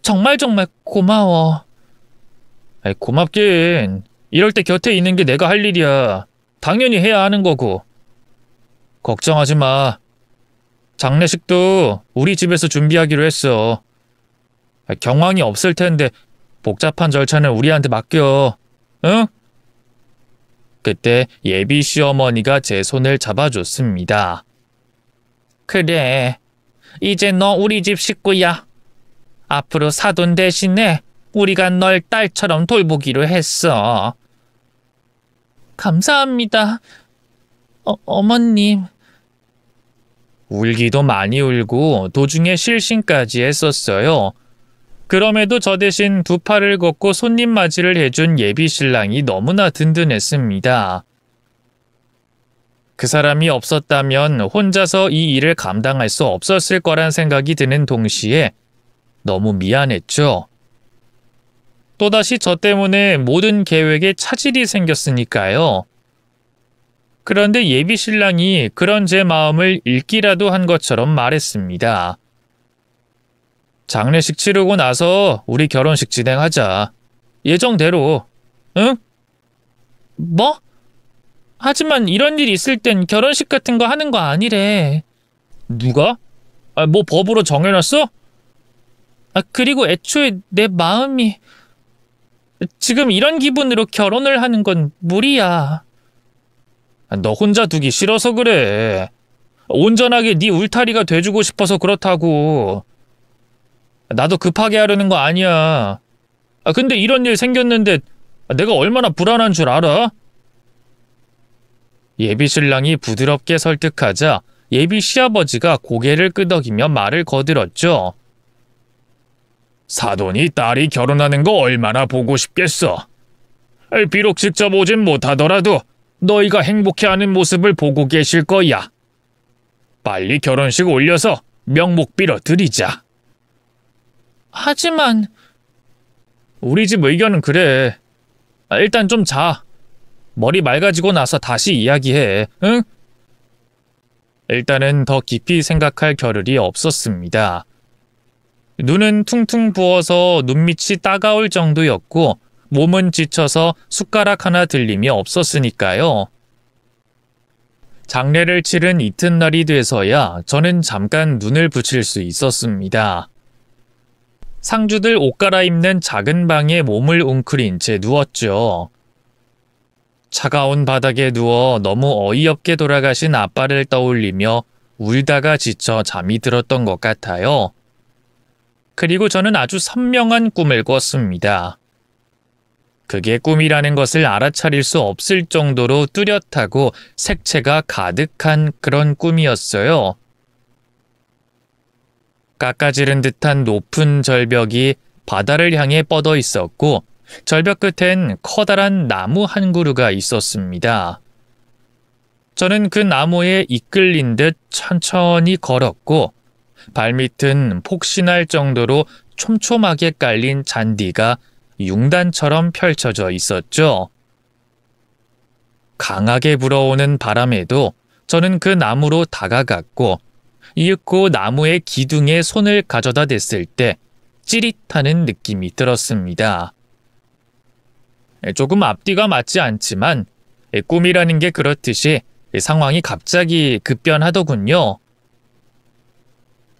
정말 고마워. 고맙긴. 이럴 때 곁에 있는 게 내가 할 일이야. 당연히 해야 하는 거고. 걱정하지 마. 장례식도 우리 집에서 준비하기로 했어. 경황이 없을 텐데 복잡한 절차는 우리한테 맡겨. 응? 그때 예비 시어머니가 제 손을 잡아줬습니다. 그래. 이제 너 우리 집 식구야. 앞으로 사돈 대신에 우리가 널 딸처럼 돌보기로 했어. 감사합니다. 어머님. 울기도 많이 울고 도중에 실신까지 했었어요. 그럼에도 저 대신 두 팔을 걷고 손님 맞이를 해준 예비 신랑이 너무나 든든했습니다. 그 사람이 없었다면 혼자서 이 일을 감당할 수 없었을 거란 생각이 드는 동시에 너무 미안했죠. 또다시 저 때문에 모든 계획에 차질이 생겼으니까요. 그런데 예비 신랑이 그런 제 마음을 읽기라도 한 것처럼 말했습니다. 장례식 치르고 나서 우리 결혼식 진행하자. 예정대로. 응? 뭐? 하지만 이런 일이 있을 땐 결혼식 같은 거 하는 거 아니래. 누가? 뭐 법으로 정해놨어? 그리고 애초에 내 마음이 지금 이런 기분으로 결혼을 하는 건 무리야. 너 혼자 두기 싫어서 그래. 온전하게 네 울타리가 돼주고 싶어서 그렇다고. 나도 급하게 하려는 거 아니야. 근데 이런 일 생겼는데 내가 얼마나 불안한 줄 알아? 예비 신랑이 부드럽게 설득하자 예비 시아버지가 고개를 끄덕이며 말을 거들었죠. 사돈이 딸이 결혼하는 거 얼마나 보고 싶겠어. 비록 직접 오진 못하더라도 너희가 행복해하는 모습을 보고 계실 거야. 빨리 결혼식 올려서 명목 빌어 드리자. 하지만 우리 집 의견은 그래. 일단 좀 자. 머리 맑아지고 나서 다시 이야기해. 응? 일단은 더 깊이 생각할 겨를이 없었습니다. 눈은 퉁퉁 부어서 눈밑이 따가울 정도였고 몸은 지쳐서 숟가락 하나 들림이 없었으니까요. 장례를 치른 이튿날이 돼서야 저는 잠깐 눈을 붙일 수 있었습니다. 상주들 옷 갈아입는 작은 방에 몸을 웅크린 채 누웠죠. 차가운 바닥에 누워 너무 어이없게 돌아가신 아빠를 떠올리며 울다가 지쳐 잠이 들었던 것 같아요. 그리고 저는 아주 선명한 꿈을 꿨습니다. 그게 꿈이라는 것을 알아차릴 수 없을 정도로 뚜렷하고 색채가 가득한 그런 꿈이었어요. 깎아지른 듯한 높은 절벽이 바다를 향해 뻗어 있었고 절벽 끝엔 커다란 나무 한 그루가 있었습니다. 저는 그 나무에 이끌린 듯 천천히 걸었고 발밑은 폭신할 정도로 촘촘하게 깔린 잔디가 융단처럼 펼쳐져 있었죠. 강하게 불어오는 바람에도 저는 그 나무로 다가갔고 이윽고 나무의 기둥에 손을 가져다 댔을 때 찌릿하는 느낌이 들었습니다. 조금 앞뒤가 맞지 않지만 꿈이라는 게 그렇듯이 상황이 갑자기 급변하더군요.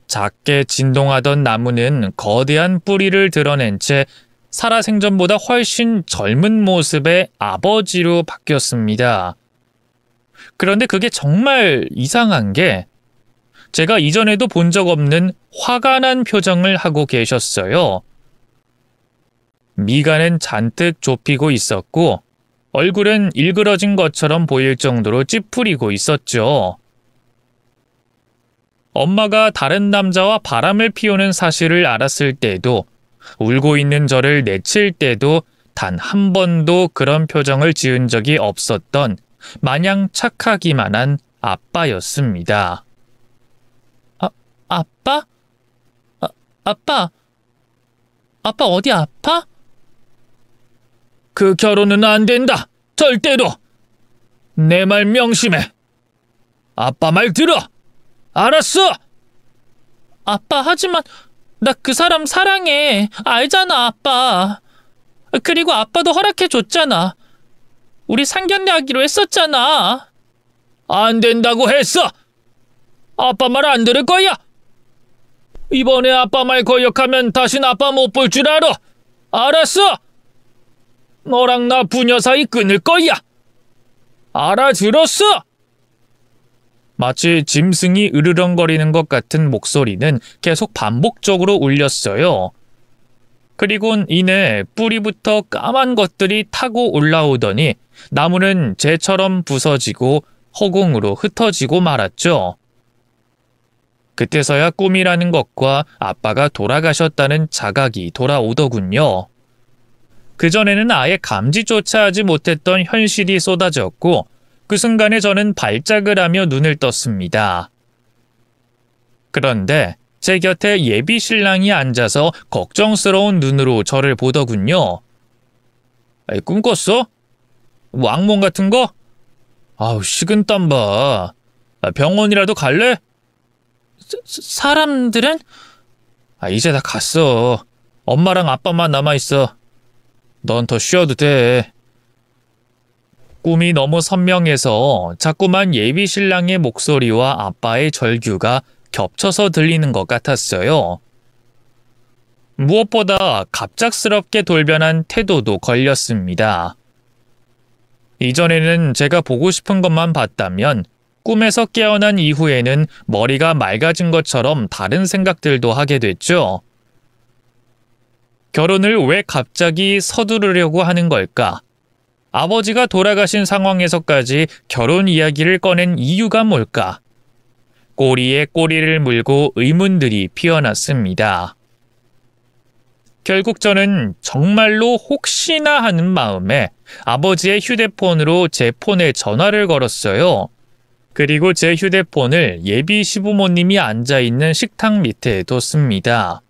작게 진동하던 나무는 거대한 뿌리를 드러낸 채 살아생전보다 훨씬 젊은 모습의 아버지로 바뀌었습니다. 그런데 그게 정말 이상한 게 제가 이전에도 본 적 없는 화가 난 표정을 하고 계셨어요. 미간은 잔뜩 좁히고 있었고 얼굴은 일그러진 것처럼 보일 정도로 찌푸리고 있었죠. 엄마가 다른 남자와 바람을 피우는 사실을 알았을 때도 울고 있는 저를 내칠 때도 단 한 번도 그런 표정을 지은 적이 없었던 마냥 착하기만 한 아빠였습니다. 아빠? 아빠? 아빠 어디 아파? 그 결혼은 안 된다. 절대로. 내 말 명심해. 아빠 말 들어! 알았어! 아빠, 하지만 나 그 사람 사랑해. 알잖아, 아빠. 그리고 아빠도 허락해줬잖아. 우리 상견례 하기로 했었잖아. 안 된다고 했어! 아빠 말 안 들을 거야! 이번에 아빠 말 거역하면 다신 아빠 못 볼 줄 알아! 알았어! 너랑 나 부녀 사이 끊을 거야! 알아들었어! 마치 짐승이 으르렁거리는 것 같은 목소리는 계속 반복적으로 울렸어요. 그리곤 이내 뿌리부터 까만 것들이 타고 올라오더니 나무는 재처럼 부서지고 허공으로 흩어지고 말았죠. 그때서야 꿈이라는 것과 아빠가 돌아가셨다는 자각이 돌아오더군요. 그전에는 아예 감지조차 하지 못했던 현실이 쏟아졌고 그 순간에 저는 발작을 하며 눈을 떴습니다. 그런데 제 곁에 예비 신랑이 앉아서 걱정스러운 눈으로 저를 보더군요. 꿈 꿨어? 뭐 악몽 같은 거? 아우, 식은땀 봐. 병원이라도 갈래? 사람들은? 이제 다 갔어. 엄마랑 아빠만 남아있어. 넌 더 쉬어도 돼. 꿈이 너무 선명해서 자꾸만 예비 신랑의 목소리와 아빠의 절규가 겹쳐서 들리는 것 같았어요. 무엇보다 갑작스럽게 돌변한 태도도 걸렸습니다. 이전에는 제가 보고 싶은 것만 봤다면 꿈에서 깨어난 이후에는 머리가 맑아진 것처럼 다른 생각들도 하게 됐죠. 결혼을 왜 갑자기 서두르려고 하는 걸까? 아버지가 돌아가신 상황에서까지 결혼 이야기를 꺼낸 이유가 뭘까? 꼬리에 꼬리를 물고 의문들이 피어났습니다. 결국 저는 정말로 혹시나 하는 마음에 아버지의 휴대폰으로 제 폰에 전화를 걸었어요. 그리고 제 휴대폰을 예비 시부모님이 앉아있는 식탁 밑에 뒀습니다.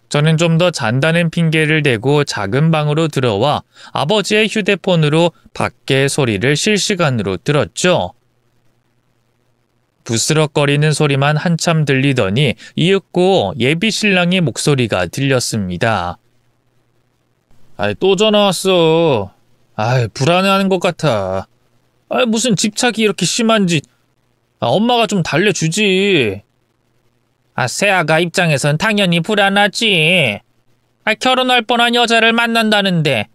저는 좀 더 잔다는 핑계를 대고 작은 방으로 들어와 아버지의 휴대폰으로 밖의 소리를 실시간으로 들었죠. 부스럭거리는 소리만 한참 들리더니 이윽고 예비 신랑의 목소리가 들렸습니다. 또 전화 왔어. 불안해하는 것 같아. 무슨 집착이 이렇게 심한지. 엄마가 좀 달래주지. 새아가 입장에선 당연히 불안하지. 결혼할 뻔한 여자를 만난다는데.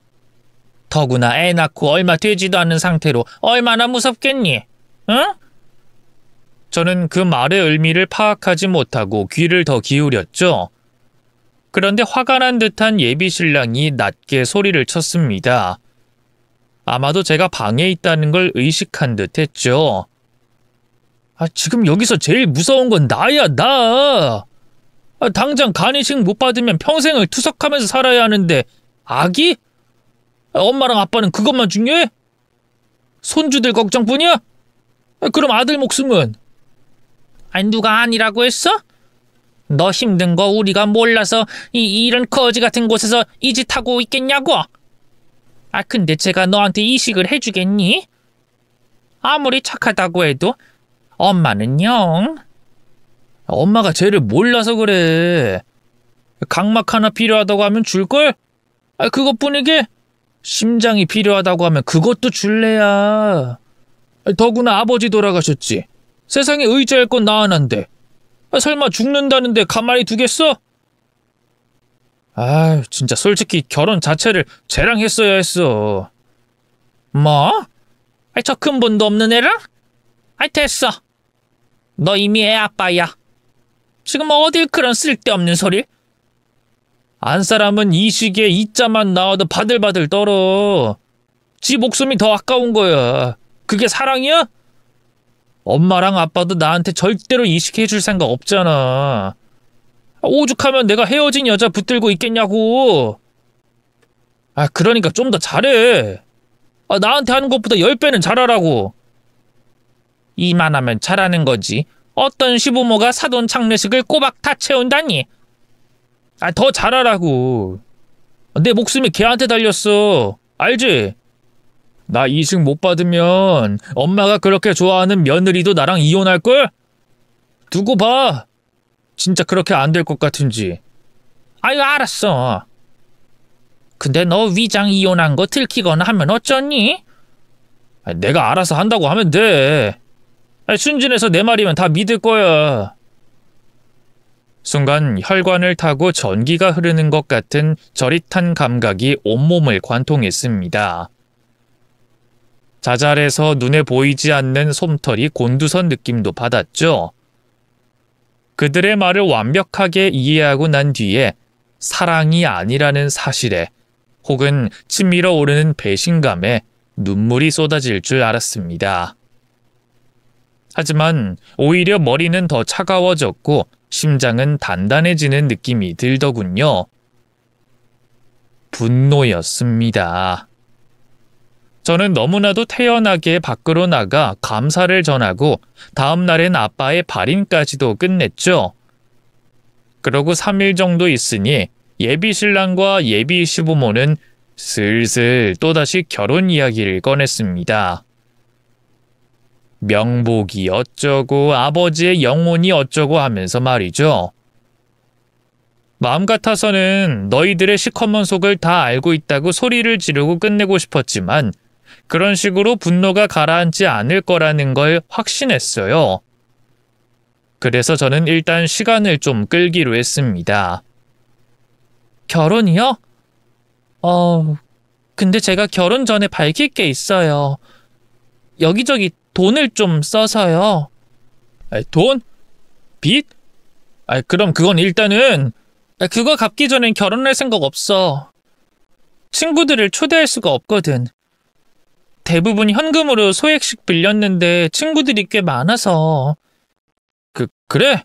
더구나 애 낳고 얼마 되지도 않은 상태로 얼마나 무섭겠니? 응? 저는 그 말의 의미를 파악하지 못하고 귀를 더 기울였죠. 그런데 화가 난 듯한 예비 신랑이 낮게 소리를 쳤습니다. 아마도 제가 방에 있다는 걸 의식한 듯 했죠. 지금 여기서 제일 무서운 건 나야, 나. 당장 간이식 못 받으면 평생을 투석하면서 살아야 하는데 아기? 엄마랑 아빠는 그것만 중요해? 손주들 걱정뿐이야? 그럼 아들 목숨은? 누가 아니라고 했어? 너 힘든 거 우리가 몰라서 이런 거지 같은 곳에서 이 짓 하고 있겠냐고? 근데 제가 너한테 이식을 해주겠니? 아무리 착하다고 해도 엄마는 영. 엄마가 쟤를 몰라서 그래. 각막 하나 필요하다고 하면 줄걸? 그것뿐이게? 심장이 필요하다고 하면 그것도 줄래야. 더구나 아버지 돌아가셨지. 세상에 의지할 건 나 하나인데. 설마 죽는다는데 가만히 두겠어? 진짜 솔직히 결혼 자체를 쟤랑 했어야 했어. 뭐? 저 근본도 없는 애랑? 됐어. 너 이미 애 아빠야. 지금 어딜 그런 쓸데없는 소리? 안 사람은 이 시기에 이자만 나와도 바들바들 떨어. 지 목숨이 더 아까운 거야. 그게 사랑이야? 엄마랑 아빠도 나한테 절대로 이식해줄 생각 없잖아. 오죽하면 내가 헤어진 여자 붙들고 있겠냐고. 그러니까 좀 더 잘해. 나한테 하는 것보다 10배는 잘하라고. 이만하면 잘하는 거지. 어떤 시부모가 사돈 장례식을 꼬박 다 채운다니. 더 잘하라고. 내 목숨이 걔한테 달렸어. 알지? 나 이식 못 받으면 엄마가 그렇게 좋아하는 며느리도 나랑 이혼할걸? 두고 봐. 진짜 그렇게 안 될 것 같은지. 아유, 알았어. 근데 너 위장 이혼한 거 들키거나 하면 어쩌니? 내가 알아서 한다고 하면 돼. 순진해서 내 말이면 다 믿을 거야. 순간 혈관을 타고 전기가 흐르는 것 같은 저릿한 감각이 온몸을 관통했습니다. 자잘해서 눈에 보이지 않는 솜털이 곤두선 느낌도 받았죠. 그들의 말을 완벽하게 이해하고 난 뒤에 사랑이 아니라는 사실에 혹은 치밀어 오르는 배신감에 눈물이 쏟아질 줄 알았습니다. 하지만 오히려 머리는 더 차가워졌고 심장은 단단해지는 느낌이 들더군요. 분노였습니다. 저는 너무나도 태연하게 밖으로 나가 감사를 전하고 다음 날엔 아빠의 발인까지도 끝냈죠. 그러고 3일 정도 있으니 예비 신랑과 예비 시부모는 슬슬 또다시 결혼 이야기를 꺼냈습니다. 명복이 어쩌고 아버지의 영혼이 어쩌고 하면서 말이죠. 마음 같아서는 너희들의 시커먼 속을 다 알고 있다고 소리를 지르고 끝내고 싶었지만 그런 식으로 분노가 가라앉지 않을 거라는 걸 확신했어요. 그래서 저는 일단 시간을 좀 끌기로 했습니다. 결혼이요? 근데 제가 결혼 전에 밝힐 게 있어요. 여기저기 돈을 좀 써서요. 돈? 빚? 그럼 그건 일단은 그거 갚기 전엔 결혼할 생각 없어. 친구들을 초대할 수가 없거든. 대부분 현금으로 소액씩 빌렸는데 친구들이 꽤 많아서. 그래?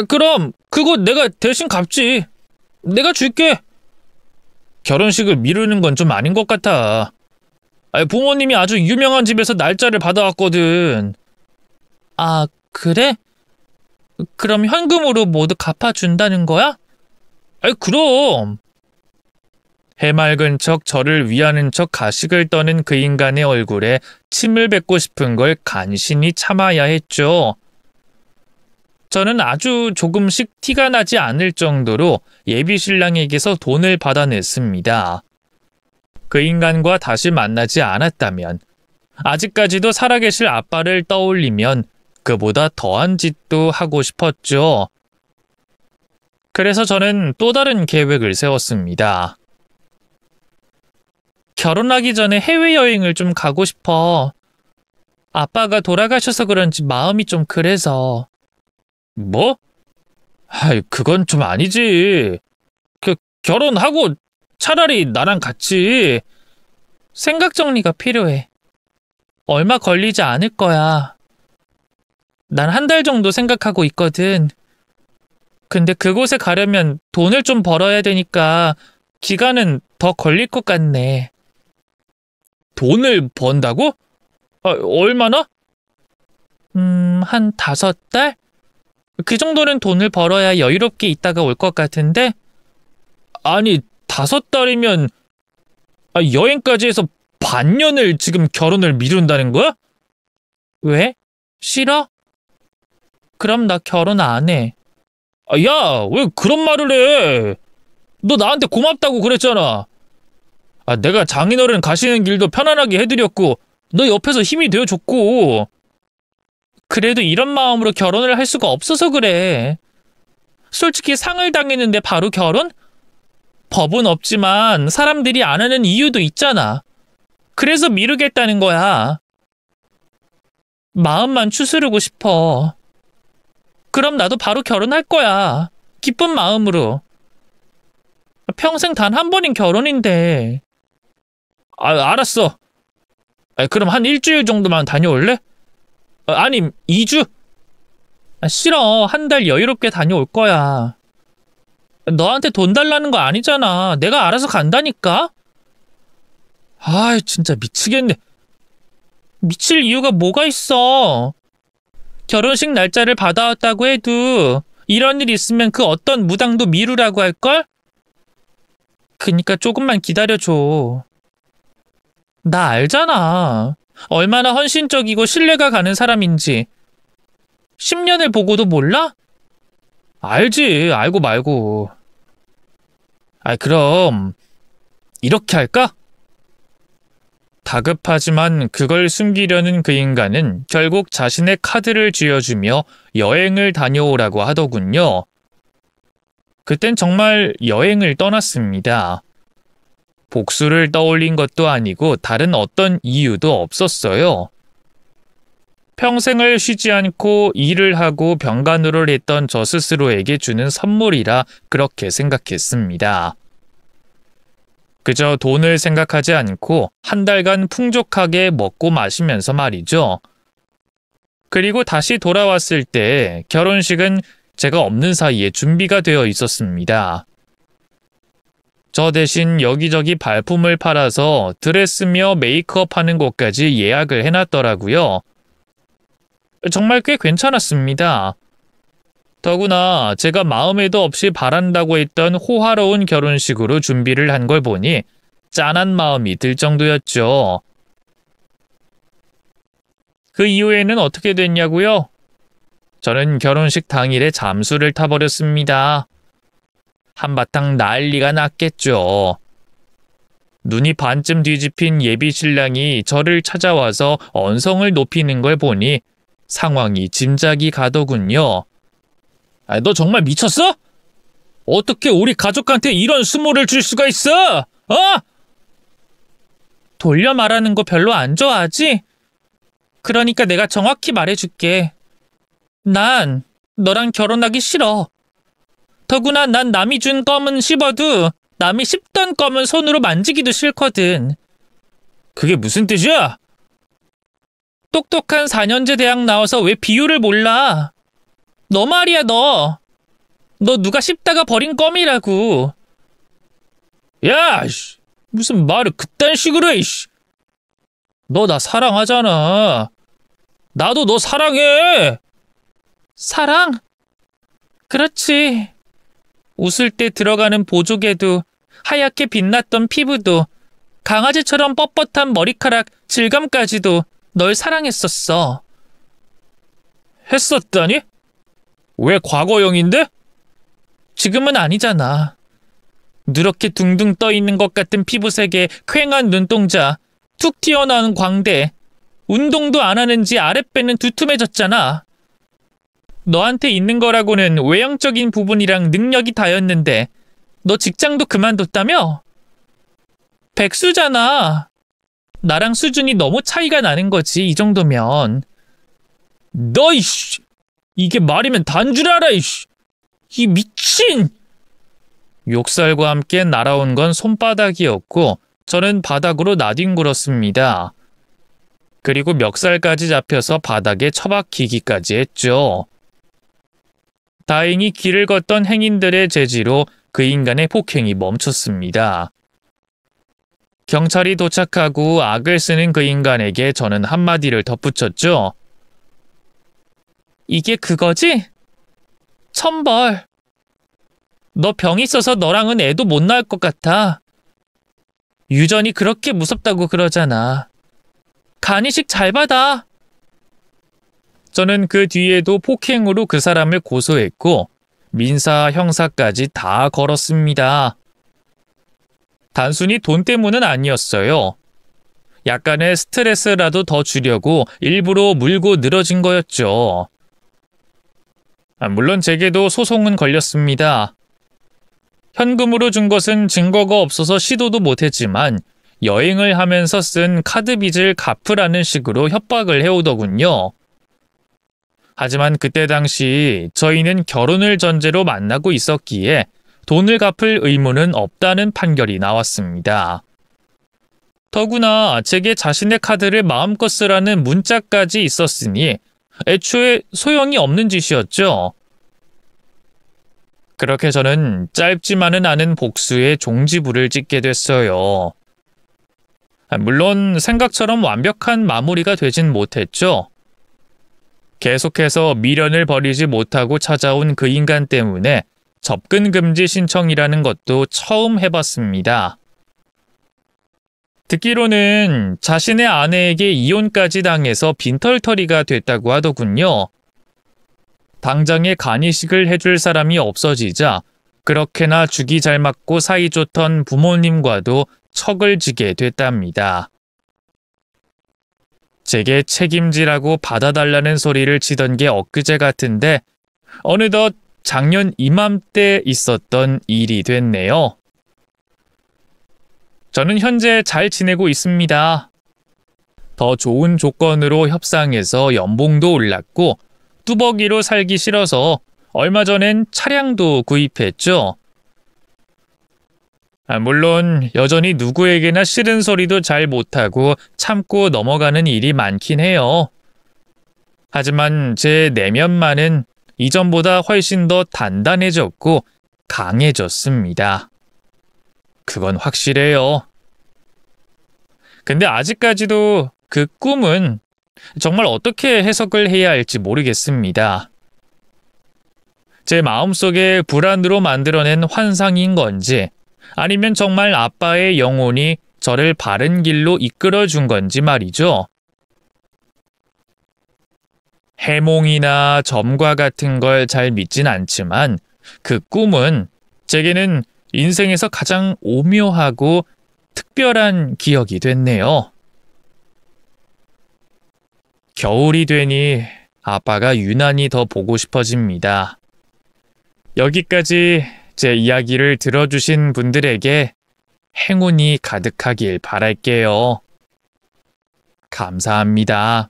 그럼 그거 내가 대신 갚지. 내가 줄게. 결혼식을 미루는 건 좀 아닌 것 같아. 부모님이 아주 유명한 집에서 날짜를 받아왔거든. 아, 그래? 그럼 현금으로 모두 갚아준다는 거야? 그럼. 해맑은 척 저를 위하는 척 가식을 떠는 그 인간의 얼굴에 침을 뱉고 싶은 걸 간신히 참아야 했죠. 저는 아주 조금씩 티가 나지 않을 정도로 예비 신랑에게서 돈을 받아냈습니다. 그 인간과 다시 만나지 않았다면, 아직까지도 살아계실 아빠를 떠올리면 그보다 더한 짓도 하고 싶었죠. 그래서 저는 또 다른 계획을 세웠습니다. 결혼하기 전에 해외여행을 좀 가고 싶어. 아빠가 돌아가셔서 그런지 마음이 좀 그래서. 뭐? 그건 좀 아니지. 결혼하고 차라리 나랑 같이. 생각 정리가 필요해. 얼마 걸리지 않을 거야. 난 1달 정도 생각하고 있거든. 근데 그곳에 가려면 돈을 좀 벌어야 되니까 기간은 더 걸릴 것 같네. 돈을 번다고? 얼마나? 한 5달? 그 정도는 돈을 벌어야 여유롭게 있다가 올 것 같은데? 아니, 5달이면 여행까지 해서 반년을 지금 결혼을 미룬다는 거야? 왜? 싫어? 그럼 나 결혼 안 해. 야, 왜 그런 말을 해? 너 나한테 고맙다고 그랬잖아. 내가 장인어른 가시는 길도 편안하게 해드렸고 너 옆에서 힘이 되어줬고. 그래도 이런 마음으로 결혼을 할 수가 없어서 그래. 솔직히 상을 당했는데 바로 결혼? 법은 없지만 사람들이 안 하는 이유도 있잖아. 그래서 미루겠다는 거야. 마음만 추스르고 싶어. 그럼 나도 바로 결혼할 거야. 기쁜 마음으로. 평생 단 한 번인 결혼인데. 알았어. 그럼 한 일주일 정도만 다녀올래? 아니, 2주? 싫어. 1달 여유롭게 다녀올 거야. 너한테 돈 달라는 거 아니잖아. 내가 알아서 간다니까? 진짜 미치겠네. 미칠 이유가 뭐가 있어. 결혼식 날짜를 받아왔다고 해도 이런 일 있으면 그 어떤 무당도 미루라고 할걸? 그니까 조금만 기다려줘. 나 알잖아. 얼마나 헌신적이고 신뢰가 가는 사람인지. 10년을 보고도 몰라? 알지, 알고 말고. 그럼 이렇게 할까? 다급하지만 그걸 숨기려는 그 인간은 결국 자신의 카드를 쥐어주며 여행을 다녀오라고 하더군요. 그땐 정말 여행을 떠났습니다. 복수를 떠올린 것도 아니고 다른 어떤 이유도 없었어요. 평생을 쉬지 않고 일을 하고 병간호를 했던 저 스스로에게 주는 선물이라 그렇게 생각했습니다. 그저 돈을 생각하지 않고 한 달간 풍족하게 먹고 마시면서 말이죠. 그리고 다시 돌아왔을 때 결혼식은 제가 없는 사이에 준비가 되어 있었습니다. 저 대신 여기저기 발품을 팔아서 드레스며 메이크업 하는 곳까지 예약을 해놨더라고요. 정말 꽤 괜찮았습니다. 더구나 제가 마음에도 없이 바란다고 했던 호화로운 결혼식으로 준비를 한 걸 보니 짠한 마음이 들 정도였죠. 그 이후에는 어떻게 됐냐고요? 저는 결혼식 당일에 잠수를 타버렸습니다. 한바탕 난리가 났겠죠. 눈이 반쯤 뒤집힌 예비 신랑이 저를 찾아와서 언성을 높이는 걸 보니 상황이 짐작이 가더군요. 너 정말 미쳤어? 어떻게 우리 가족한테 이런 수모를 줄 수가 있어? 어? 돌려 말하는 거 별로 안 좋아하지? 그러니까 내가 정확히 말해줄게. 난 너랑 결혼하기 싫어. 더구나 난 남이 준 껌은 씹어도 남이 씹던 껌은 손으로 만지기도 싫거든. 그게 무슨 뜻이야? 똑똑한 4년제 대학 나와서 왜 비율을 몰라? 너 말이야, 너. 너 누가 씹다가 버린 껌이라고. 야, 무슨 말을 그딴 식으로 해, 이씨. 너 나 사랑하잖아. 나도 너 사랑해. 사랑? 그렇지. 웃을 때 들어가는 보조개도, 하얗게 빛났던 피부도, 강아지처럼 뻣뻣한 머리카락, 질감까지도 널 사랑했었어. 했었다니? 왜 과거형인데? 지금은 아니잖아. 누렇게 둥둥 떠있는 것 같은 피부색에 퀭한 눈동자, 툭 튀어나온 광대, 운동도 안 하는지 아랫배는 두툼해졌잖아. 너한테 있는 거라고는 외형적인 부분이랑 능력이 다였는데 너 직장도 그만뒀다며? 백수잖아. 나랑 수준이 너무 차이가 나는 거지, 이 정도면. 너 이씨! 이게 말이면 단 줄 알아, 이씨! 이 미친! 욕설과 함께 날아온 건 손바닥이었고 저는 바닥으로 나뒹굴었습니다. 그리고 멱살까지 잡혀서 바닥에 처박히기까지 했죠. 다행히 길을 걷던 행인들의 제지로 그 인간의 폭행이 멈췄습니다. 경찰이 도착하고 악을 쓰는 그 인간에게 저는 한마디를 덧붙였죠. 이게 그거지? 천벌. 너 병 있어서 너랑은 애도 못 낳을 것 같아. 유전이 그렇게 무섭다고 그러잖아. 간이식 잘 받아. 저는 그 뒤에도 폭행으로 그 사람을 고소했고 민사, 형사까지 다 걸었습니다. 단순히 돈 때문은 아니었어요. 약간의 스트레스라도 더 주려고 일부러 물고 늘어진 거였죠. 물론 제게도 소송은 걸렸습니다. 현금으로 준 것은 증거가 없어서 시도도 못했지만 여행을 하면서 쓴 카드 빚을 갚으라는 식으로 협박을 해오더군요. 하지만 그때 당시 저희는 결혼을 전제로 만나고 있었기에 돈을 갚을 의무는 없다는 판결이 나왔습니다. 더구나 제게 자신의 카드를 마음껏 쓰라는 문자까지 있었으니 애초에 소용이 없는 짓이었죠. 그렇게 저는 짧지만은 않은 복수의 종지부를 찍게 됐어요. 물론 생각처럼 완벽한 마무리가 되진 못했죠. 계속해서 미련을 버리지 못하고 찾아온 그 인간 때문에 접근 금지 신청이라는 것도 처음 해봤습니다. 듣기로는 자신의 아내에게 이혼까지 당해서 빈털터리가 됐다고 하더군요. 당장에 간이식을 해줄 사람이 없어지자 그렇게나 죽이 잘 맞고 사이좋던 부모님과도 척을 지게 됐답니다. 제게 책임지라고 받아달라는 소리를 치던 게 엊그제 같은데 어느덧 작년 이맘때 있었던 일이 됐네요. 저는 현재 잘 지내고 있습니다. 더 좋은 조건으로 협상해서 연봉도 올랐고 뚜벅이로 살기 싫어서 얼마 전엔 차량도 구입했죠. 물론 여전히 누구에게나 싫은 소리도 잘 못하고 참고 넘어가는 일이 많긴 해요. 하지만 제 내면만은 이전보다 훨씬 더 단단해졌고 강해졌습니다. 그건 확실해요. 근데 아직까지도 그 꿈은 정말 어떻게 해석을 해야 할지 모르겠습니다. 제 마음속에 불안으로 만들어낸 환상인 건지 아니면 정말 아빠의 영혼이 저를 바른 길로 이끌어준 건지 말이죠. 해몽이나 점과 같은 걸 잘 믿진 않지만 그 꿈은 제게는 인생에서 가장 오묘하고 특별한 기억이 됐네요. 겨울이 되니 아빠가 유난히 더 보고 싶어집니다. 여기까지 제 이야기를 들어주신 분들에게 행운이 가득하길 바랄게요. 감사합니다.